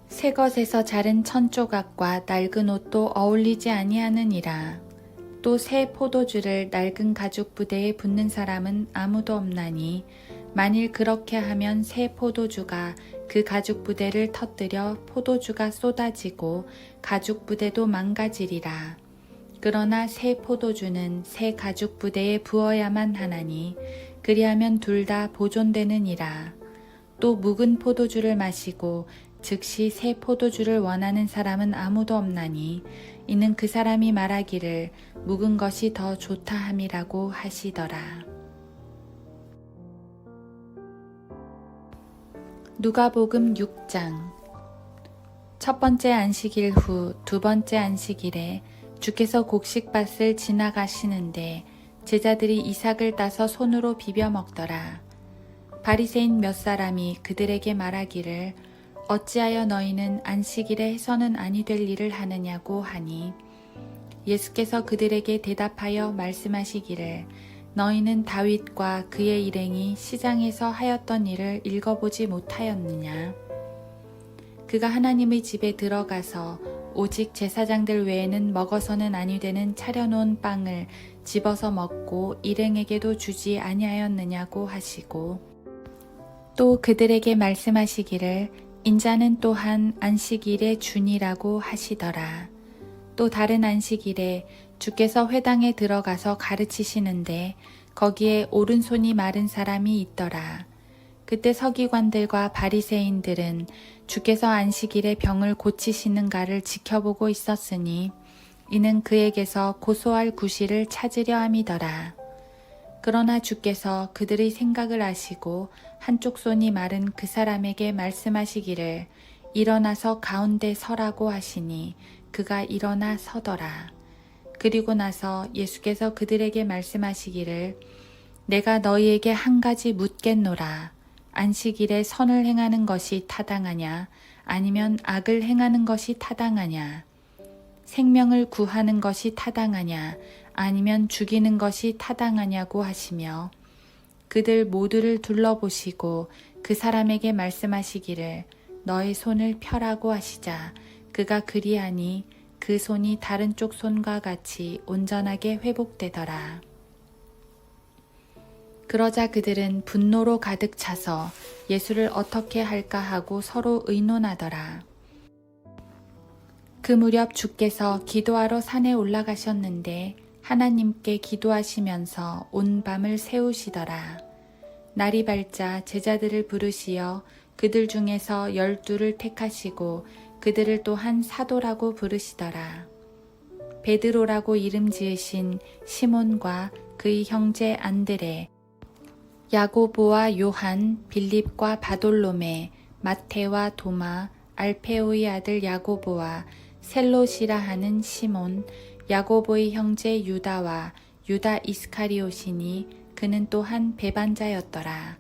새 것에서 자른 천조각과 낡은 옷도 어울리지 아니하느니라. 또 새 포도주를 낡은 가죽 부대에 붓는 사람은 아무도 없나니 만일 그렇게 하면 새 포도주가 그 가죽 부대를 터뜨려 포도주가 쏟아지고 가죽 부대도 망가지리라. 그러나 새 포도주는 새 가죽 부대에 부어야만 하나니 그리하면 둘 다 보존되느니라. 또 묵은 포도주를 마시고 즉시 새 포도주를 원하는 사람은 아무도 없나니 이는 그 사람이 말하기를 묵은 것이 더 좋다 함이라고 하시더라. 누가복음 6장. 첫 번째 안식일 후 두 번째 안식일에 주께서 곡식밭을 지나가시는데 제자들이 이삭을 따서 손으로 비벼 먹더라. 바리새인 몇 사람이 그들에게 말하기를 어찌하여 너희는 안식일에 해서는 아니 될 일을 하느냐고 하니 예수께서 그들에게 대답하여 말씀하시기를 너희는 다윗과 그의 일행이 시장에서 하였던 일을 읽어보지 못하였느냐? 그가 하나님의 집에 들어가서 오직 제사장들 외에는 먹어서는 아니 되는 차려놓은 빵을 집어서 먹고 일행에게도 주지 아니하였느냐고 하시고 또 그들에게 말씀하시기를 인자는 또한 안식일의 주니라고 하시더라. 또 다른 안식일에 주께서 회당에 들어가서 가르치시는데 거기에 오른손이 마른 사람이 있더라. 그때 서기관들과 바리새인들은 주께서 안식일에 병을 고치시는가를 지켜보고 있었으니 이는 그에게서 고소할 구실을 찾으려 함이더라. 그러나 주께서 그들의 생각을 아시고 한쪽 손이 마른 그 사람에게 말씀하시기를 일어나서 가운데 서라고 하시니 그가 일어나 서더라. 그리고 나서 예수께서 그들에게 말씀하시기를 내가 너희에게 한 가지 묻겠노라. 안식일에 선을 행하는 것이 타당하냐 아니면 악을 행하는 것이 타당하냐? 생명을 구하는 것이 타당하냐 아니면 죽이는 것이 타당하냐고 하시며 그들 모두를 둘러보시고 그 사람에게 말씀하시기를 너의 손을 펴라고 하시자 그가 그리하니 그 손이 다른 쪽 손과 같이 온전하게 회복되더라. 그러자 그들은 분노로 가득 차서 예수를 어떻게 할까 하고 서로 의논하더라. 그 무렵 주께서 기도하러 산에 올라가셨는데 하나님께 기도하시면서 온 밤을 새우시더라. 날이 밝자 제자들을 부르시어 그들 중에서 12를 택하시고 그들을 또한 사도라고 부르시더라. 베드로라고 이름 지으신 시몬과 그의 형제 안드레, 야고보와 요한, 빌립과 바돌로메, 마테와 도마, 알페오의 아들 야고보와 셀롯이라 하는 시몬, 야고보의 형제 유다와 유다 이스카리오시니 그는 또한 배반자였더라.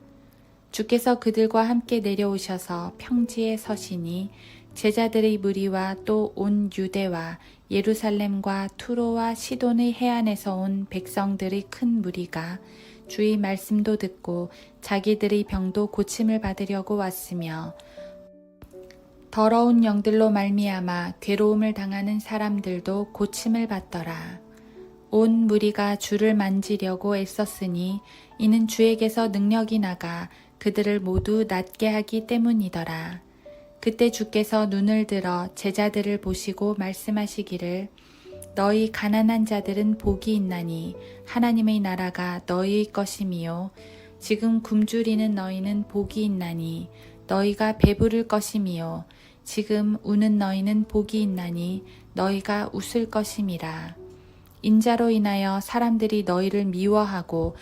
주께서 그들과 함께 내려오셔서 평지에 서시니 제자들의 무리와 또 온 유대와 예루살렘과 투로와 시돈의 해안에서 온 백성들의 큰 무리가 주의 말씀도 듣고 자기들의 병도 고침을 받으려고 왔으며 더러운 영들로 말미암아 괴로움을 당하는 사람들도 고침을 받더라. 온 무리가 주를 만지려고 애썼으니 이는 주에게서 능력이 나가 그들을 모두 낫게 하기 때문이더라. 그때 주께서 눈을 들어 제자들을 보시고 말씀하시기를 너희 가난한 자들은 복이 있나니 하나님의 나라가 너희의 것임이요 지금 굶주리는 너희는 복이 있나니 너희가 배부를 것임이요 지금 우는 너희는 복이 있나니 너희가 웃을 것임이라. 인자로 인하여 사람들이 너희를 미워하고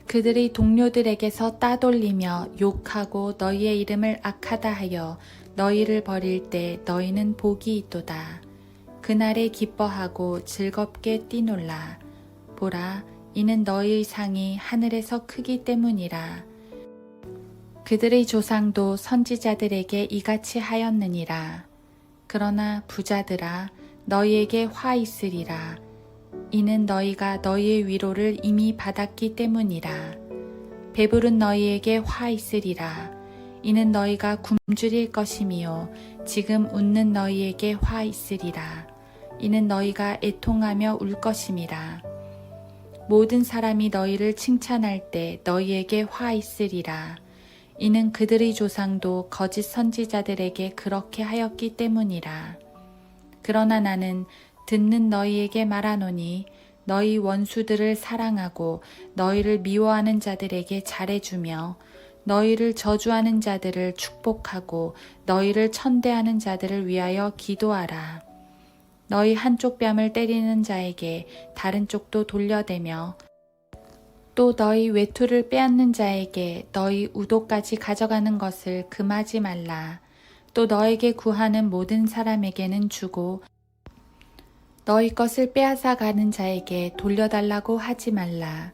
그들의 동료들에게서 따돌리며 욕하고 너희의 이름을 악하다 하여 너희를 버릴 때 너희는 복이 있도다. 그날에 기뻐하고 즐겁게 뛰놀라. 보라, 이는 너희의 상이 하늘에서 크기 때문이라. 그들의 조상도 선지자들에게 이같이 하였느니라. 그러나 부자들아, 너희에게 화 있으리라. 이는 너희가 너희의 위로를 이미 받았기 때문이라. 배부른 너희에게 화 있으리라. 이는 너희가 굶주릴 것이미요 지금 웃는 너희에게 화 있으리라. 이는 너희가 애통하며 울 것임이라. 모든 사람이 너희를 칭찬할 때 너희에게 화 있으리라. 이는 그들의 조상도 거짓 선지자들에게 그렇게 하였기 때문이라. 그러나 나는 듣는 너희에게 말하노니 너희 원수들을 사랑하고 너희를 미워하는 자들에게 잘해주며 너희를 저주하는 자들을 축복하고 너희를 천대하는 자들을 위하여 기도하라. 너희 한쪽 뺨을 때리는 자에게 다른 쪽도 돌려대며 또 너희 외투를 빼앗는 자에게 너희 우도까지 가져가는 것을 금하지 말라. 또 너에게 구하는 모든 사람에게는 주고 너희 것을 빼앗아 가는 자에게 돌려달라고 하지 말라.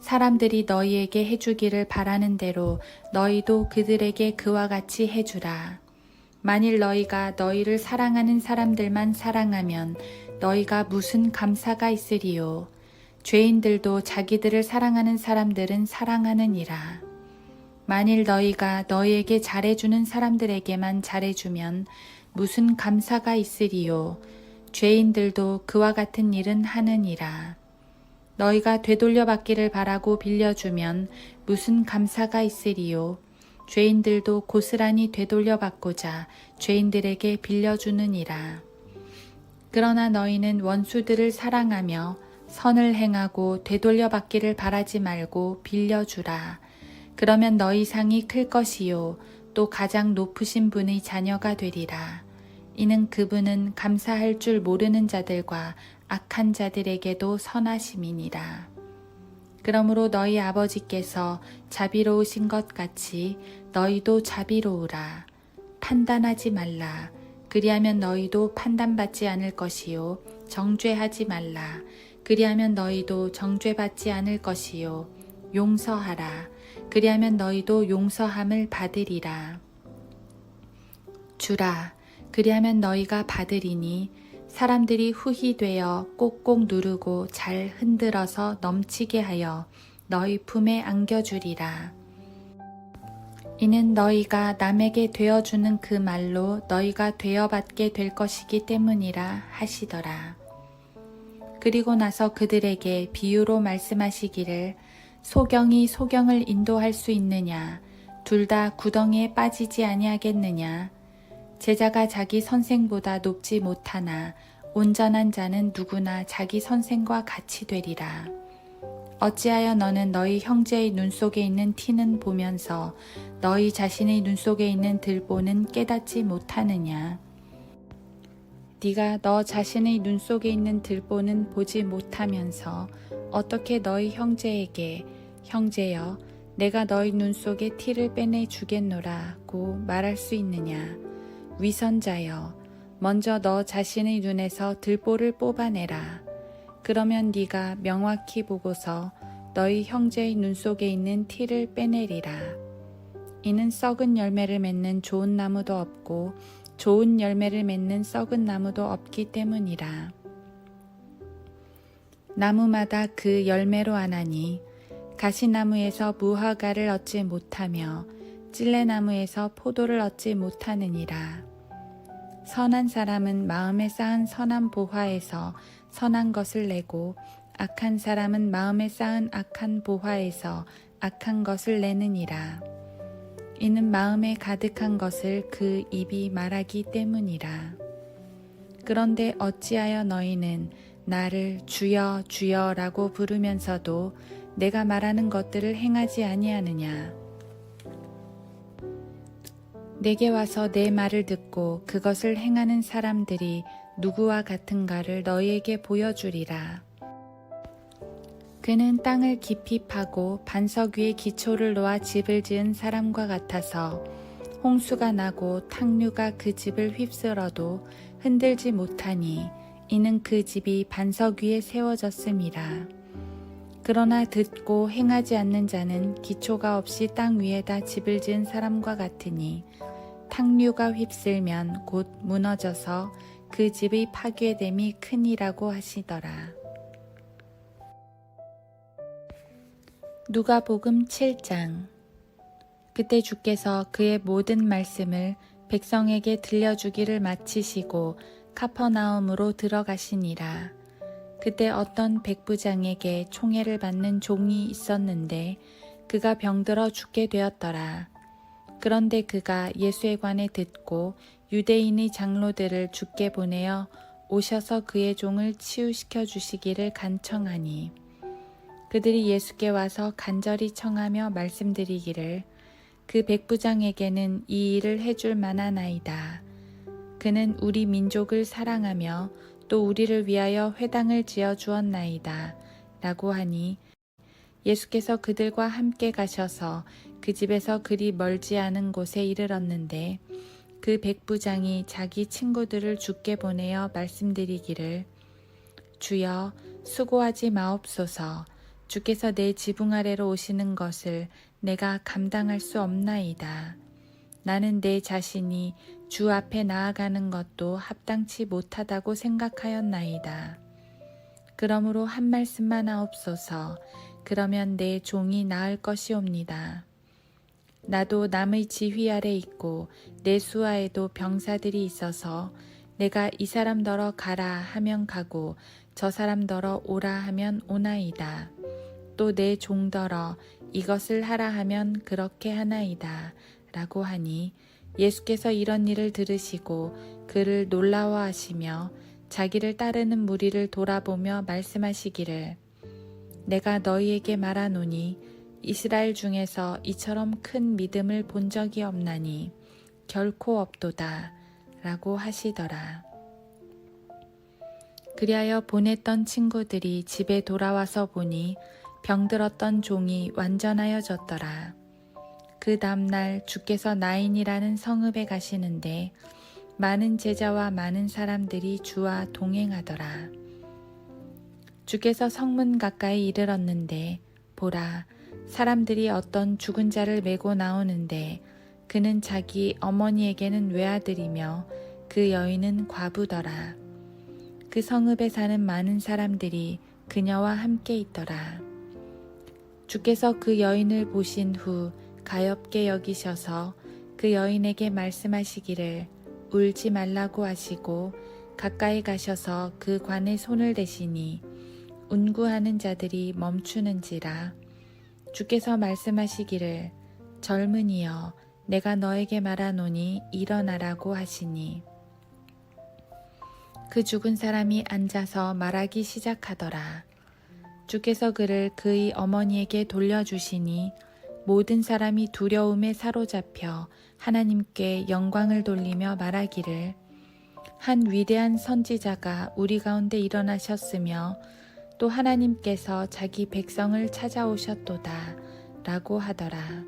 사람들이 너희에게 해주기를 바라는 대로 너희도 그들에게 그와 같이 해주라. 만일 너희가 너희를 사랑하는 사람들만 사랑하면 너희가 무슨 감사가 있으리요. 죄인들도 자기들을 사랑하는 사람들은 사랑하느니라. 만일 너희가 너희에게 잘해주는 사람들에게만 잘해주면 무슨 감사가 있으리요. 죄인들도 그와 같은 일은 하느니라. 너희가 되돌려받기를 바라고 빌려주면 무슨 감사가 있으리요. 죄인들도 고스란히 되돌려받고자 죄인들에게 빌려주느니라. 그러나 너희는 원수들을 사랑하며 선을 행하고 되돌려받기를 바라지 말고 빌려주라. 그러면 너희 상이 클 것이요 또 가장 높으신 분의 자녀가 되리라. 이는 그분은 감사할 줄 모르는 자들과 악한 자들에게도 선하심이니라. 그러므로 너희 아버지께서 자비로우신 것 같이 너희도 자비로우라. 판단하지 말라. 그리하면 너희도 판단받지 않을 것이요. 정죄하지 말라. 그리하면 너희도 정죄받지 않을 것이요. 용서하라. 그리하면 너희도 용서함을 받으리라. 주라. 그리하면 너희가 받으리니 사람들이 후히 되어 꼭꼭 누르고 잘 흔들어서 넘치게 하여 너희 품에 안겨주리라. 이는 너희가 남에게 되어주는 그 말로 너희가 되어받게 될 것이기 때문이라 하시더라. 그리고 나서 그들에게 비유로 말씀하시기를 소경이 소경을 인도할 수 있느냐? 둘 다 구덩이에 빠지지 아니하겠느냐? 제자가 자기 선생보다 높지 못하나 온전한 자는 누구나 자기 선생과 같이 되리라. 어찌하여 너는 너희 형제의 눈 속에 있는 티는 보면서 너희 자신의 눈 속에 있는 들보는 깨닫지 못하느냐? 네가 너 자신의 눈 속에 있는 들보는 보지 못하면서 어떻게 너희 형제에게 형제여 내가 너희 눈 속에 티를 빼내 주겠노라고 말할 수 있느냐? 위선자여 먼저 너 자신의 눈에서 들보를 뽑아내라. 그러면 네가 명확히 보고서 너희 형제의 눈 속에 있는 티를 빼내리라. 이는 썩은 열매를 맺는 좋은 나무도 없고 좋은 열매를 맺는 썩은 나무도 없기 때문이라. 나무마다 그 열매로 아나니 가시나무에서 무화과를 얻지 못하며 찔레나무에서 포도를 얻지 못하느니라. 선한 사람은 마음에 쌓은 선한 보화에서 선한 것을 내고 악한 사람은 마음에 쌓은 악한 보화에서 악한 것을 내느니라. 이는 마음에 가득한 것을 그 입이 말하기 때문이라. 그런데 어찌하여 너희는 나를 주여 주여라고 부르면서도 내가 말하는 것들을 행하지 아니하느냐? 내게 와서 내 말을 듣고 그것을 행하는 사람들이 누구와 같은가를 너희에게 보여주리라. 그는 땅을 깊이 파고 반석 위에 기초를 놓아 집을 지은 사람과 같아서 홍수가 나고 탕류가 그 집을 휩쓸어도 흔들지 못하니 이는 그 집이 반석 위에 세워졌음이라. 그러나 듣고 행하지 않는 자는 기초가 없이 땅 위에다 집을 지은 사람과 같으니 탕류가 휩쓸면 곧 무너져서 그 집의 파괴됨이 크니라고 하시더라. 누가복음 7장. 그때 주께서 그의 모든 말씀을 백성에게 들려주기를 마치시고 카퍼나움으로 들어가시니라. 그때 어떤 백부장에게 총애를 받는 종이 있었는데 그가 병들어 죽게 되었더라. 그런데 그가 예수에 관해 듣고 유대인의 장로들을 주께 보내어 오셔서 그의 종을 치유시켜 주시기를 간청하니 그들이 예수께 와서 간절히 청하며 말씀드리기를 그 백부장에게는 이 일을 해줄 만하나이다. 그는 우리 민족을 사랑하며 또 우리를 위하여 회당을 지어 주었나이다. 라고 하니 예수께서 그들과 함께 가셔서 그 집에서 그리 멀지 않은 곳에 이르렀는데 그 백부장이 자기 친구들을 주께 보내어 말씀드리기를 주여 수고하지 마옵소서. 주께서 내 지붕 아래로 오시는 것을 내가 감당할 수 없나이다. 나는 내 자신이 주 앞에 나아가는 것도 합당치 못하다고 생각하였나이다. 그러므로 한 말씀만 하옵소서. 그러면 내 종이 나을 것이옵니다. 나도 남의 지휘 아래 있고 내 수하에도 병사들이 있어서 내가 이 사람더러 가라 하면 가고 저 사람더러 오라 하면 오나이다. 또 내 종더러 이것을 하라 하면 그렇게 하나이다. 라고 하니 예수께서 이런 일을 들으시고 그를 놀라워하시며 자기를 따르는 무리를 돌아보며 말씀하시기를 내가 너희에게 말하노니 이스라엘 중에서 이처럼 큰 믿음을 본 적이 없나니 결코 없도다. 라고 하시더라. 그리하여 보냈던 친구들이 집에 돌아와서 보니 병들었던 종이 완전하여졌더라. 그 다음날 주께서 나인이라는 성읍에 가시는데 많은 제자와 많은 사람들이 주와 동행하더라. 주께서 성문 가까이 이르렀는데 보라, 사람들이 어떤 죽은 자를 메고 나오는데 그는 자기 어머니에게는 외아들이며 그 여인은 과부더라. 그 성읍에 사는 많은 사람들이 그녀와 함께 있더라. 주께서 그 여인을 보신 후 가엾게 여기셔서 그 여인에게 말씀하시기를 울지 말라고 하시고 가까이 가셔서 그 관에 손을 대시니 운구하는 자들이 멈추는지라. 주께서 말씀하시기를 젊은이여 내가 너에게 말하노니 일어나라고 하시니 그 죽은 사람이 앉아서 말하기 시작하더라. 주께서 그를 그의 어머니에게 돌려주시니 모든 사람이 두려움에 사로잡혀 하나님께 영광을 돌리며 말하기를 한 위대한 선지자가 우리 가운데 일어나셨으며 또 하나님께서 자기 백성을 찾아오셨도다 라고 하더라.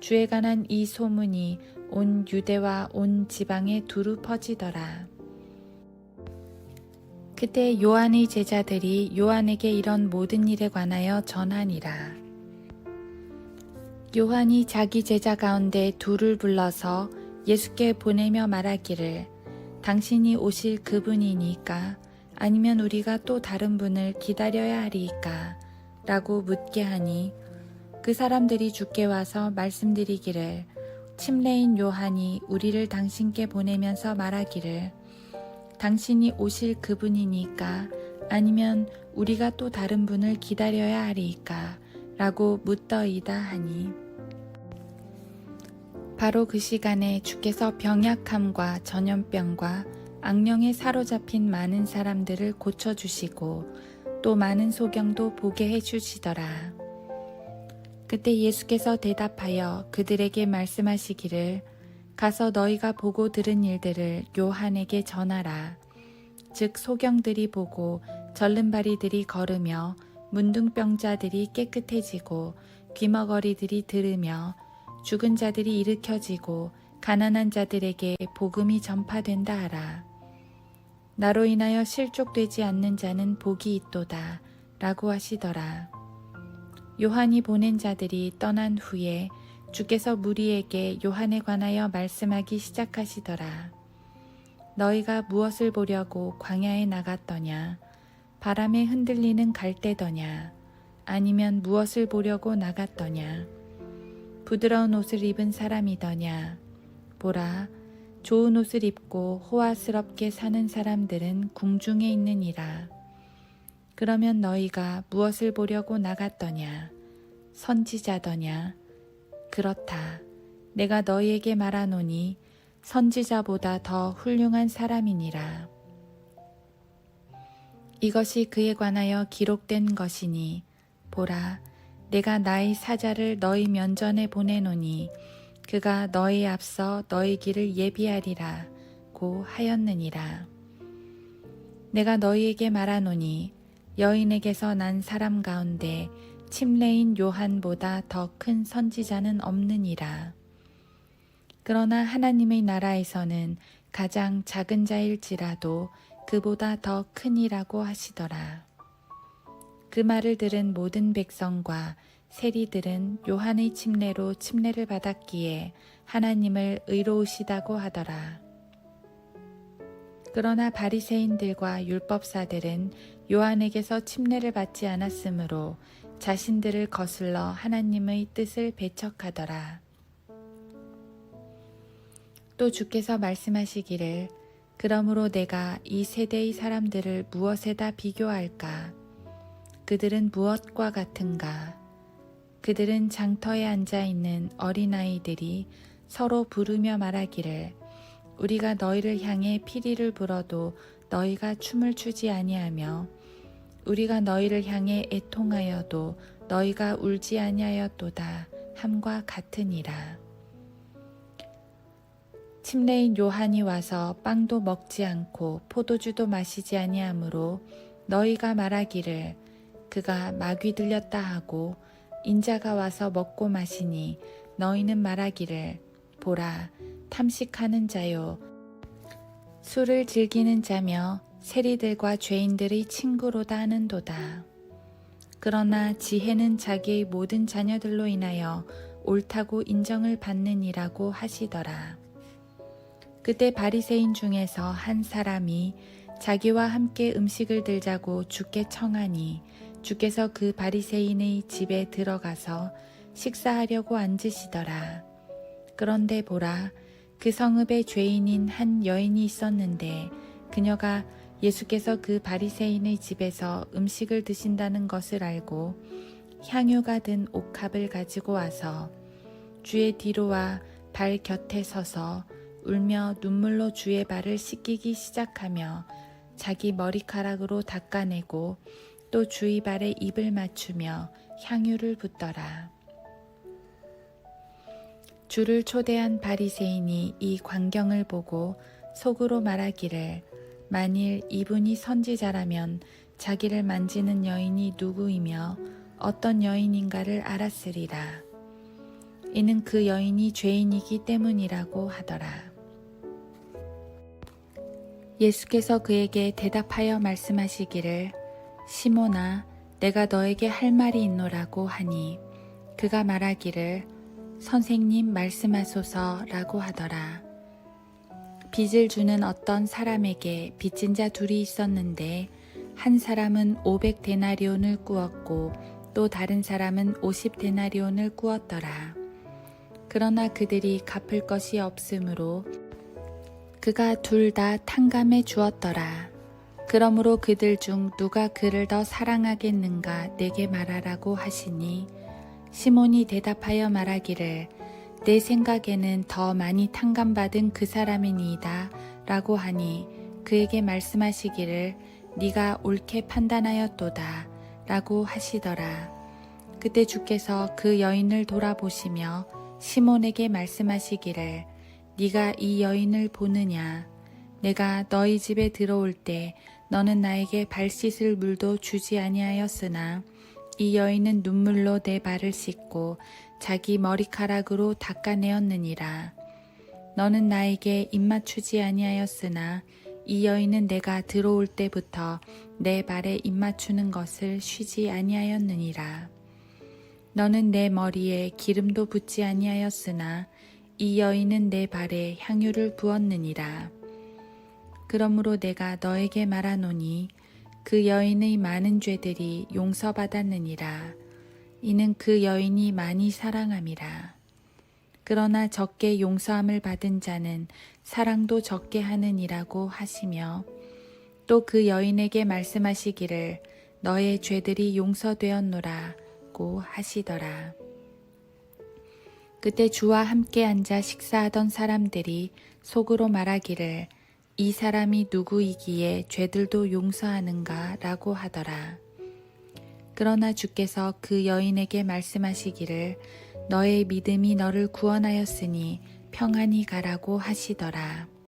주에 관한 이 소문이 온 유대와 온 지방에 두루 퍼지더라. 그때 요한의 제자들이 요한에게 이런 모든 일에 관하여 전하니라. 요한이 자기 제자 가운데 둘을 불러서 예수께 보내며 말하기를 당신이 오실 그분이니까 아니면 우리가 또 다른 분을 기다려야 하리이까 라고 묻게 하니 그 사람들이 주께 와서 말씀드리기를 침례인 요한이 우리를 당신께 보내면서 말하기를 당신이 오실 그분이니까 아니면 우리가 또 다른 분을 기다려야 하리이까 라고 묻더이다 하니 바로 그 시간에 주께서 병약함과 전염병과 악령에 사로잡힌 많은 사람들을 고쳐주시고 또 많은 소경도 보게 해주시더라. 그때 예수께서 대답하여 그들에게 말씀하시기를 가서 너희가 보고 들은 일들을 요한에게 전하라. 즉 소경들이 보고 절름발이들이 걸으며 문둥병자들이 깨끗해지고 귀머거리들이 들으며 죽은 자들이 일으켜지고 가난한 자들에게 복음이 전파된다 하라. 나로 인하여 실족되지 않는 자는 복이 있도다 라고 하시더라. 요한이 보낸 자들이 떠난 후에 주께서 무리에게 요한에 관하여 말씀하기 시작하시더라. 너희가 무엇을 보려고 광야에 나갔더냐? 바람에 흔들리는 갈대더냐? 아니면 무엇을 보려고 나갔더냐? 부드러운 옷을 입은 사람이더냐? 보라, 좋은 옷을 입고 호화스럽게 사는 사람들은 궁중에 있느니라. 그러면 너희가 무엇을 보려고 나갔더냐? 선지자더냐? 그렇다. 내가 너희에게 말하노니 선지자보다 더 훌륭한 사람이니라. 이것이 그에 관하여 기록된 것이니 보라, 내가 나의 사자를 너희 면전에 보내노니 그가 너희 앞서 너희 길을 예비하리라고 하였느니라. 내가 너희에게 말하노니 여인에게서 난 사람 가운데 침례인 요한보다 더 큰 선지자는 없느니라. 그러나 하나님의 나라에서는 가장 작은 자일지라도 그보다 더 크니라고 하시더라. 그 말을 들은 모든 백성과 세리들은 요한의 침례로 침례를 받았기에 하나님을 의로우시다고 하더라. 그러나 바리새인들과 율법사들은 요한에게서 침례를 받지 않았으므로 자신들을 거슬러 하나님의 뜻을 배척하더라. 또 주께서 말씀하시기를 그러므로 내가 이 세대의 사람들을 무엇에다 비교할까? 그들은 무엇과 같은가? 그들은 장터에 앉아있는 어린아이들이 서로 부르며 말하기를 우리가 너희를 향해 피리를 불어도 너희가 춤을 추지 아니하며 우리가 너희를 향해 애통하여도 너희가 울지 아니하였도다 함과 같으니라. 침례인 요한이 와서 빵도 먹지 않고 포도주도 마시지 아니하므로 너희가 말하기를 그가 마귀 들렸다 하고 인자가 와서 먹고 마시니 너희는 말하기를 보라 탐식하는 자요 술을 즐기는 자며 세리들과 죄인들의 친구로다 하는도다. 그러나 지혜는 자기의 모든 자녀들로 인하여 옳다고 인정을 받느니라고 하시더라. 그때 바리새인 중에서 한 사람이 자기와 함께 음식을 들자고 주께 청하니 주께서 그 바리새인의 집에 들어가서 식사하려고 앉으시더라. 그런데 보라, 그 성읍에 죄인인 한 여인이 있었는데 그녀가 예수께서 그 바리새인의 집에서 음식을 드신다는 것을 알고 향유가 든 옥합을 가지고 와서 주의 뒤로와 발 곁에 서서 울며 눈물로 주의 발을 씻기기 시작하며 자기 머리카락으로 닦아내고 또 주의 발에 입을 맞추며 향유를 붓더라. 주를 초대한 바리새인이 이 광경을 보고 속으로 말하기를 만일 이분이 선지자라면 자기를 만지는 여인이 누구이며 어떤 여인인가를 알았으리라. 이는 그 여인이 죄인이기 때문이라고 하더라. 예수께서 그에게 대답하여 말씀하시기를 시몬아, 내가 너에게 할 말이 있노라고 하니 그가 말하기를 선생님 말씀하소서라고 하더라. 빚을 주는 어떤 사람에게 빚진 자 둘이 있었는데 한 사람은 500데나리온을 꾸었고 또 다른 사람은 50데나리온을 꾸었더라. 그러나 그들이 갚을 것이 없으므로 그가 둘 다 탕감해 주었더라. 그러므로 그들 중 누가 그를 더 사랑하겠는가 내게 말하라고 하시니 시몬이 대답하여 말하기를 내 생각에는 더 많이 탕감받은 그 사람이니이다 라고 하니 그에게 말씀하시기를 네가 옳게 판단하였도다 라고 하시더라. 그때 주께서 그 여인을 돌아보시며 시몬에게 말씀하시기를 네가 이 여인을 보느냐? 내가 너희 집에 들어올 때 너는 나에게 발 씻을 물도 주지 아니하였으나 이 여인은 눈물로 내 발을 씻고 자기 머리카락으로 닦아내었느니라. 너는 나에게 입맞추지 아니하였으나 이 여인은 내가 들어올 때부터 내 발에 입맞추는 것을 쉬지 아니하였느니라. 너는 내 머리에 기름도 붓지 아니하였으나 이 여인은 내 발에 향유를 부었느니라. 그러므로 내가 너에게 말하노니 그 여인의 많은 죄들이 용서받았느니라. 이는 그 여인이 많이 사랑함이라. 그러나 적게 용서함을 받은 자는 사랑도 적게 하느니라고 하시며 또 그 여인에게 말씀하시기를 너의 죄들이 용서되었노라고 하시더라. 그때 주와 함께 앉아 식사하던 사람들이 속으로 말하기를 이 사람이 누구이기에 죄들도 용서하는가 라고 하더라. 그러나 주께서 그 여인에게 말씀하시기를 너의 믿음이 너를 구원하였으니 평안히 가라고 하시더라.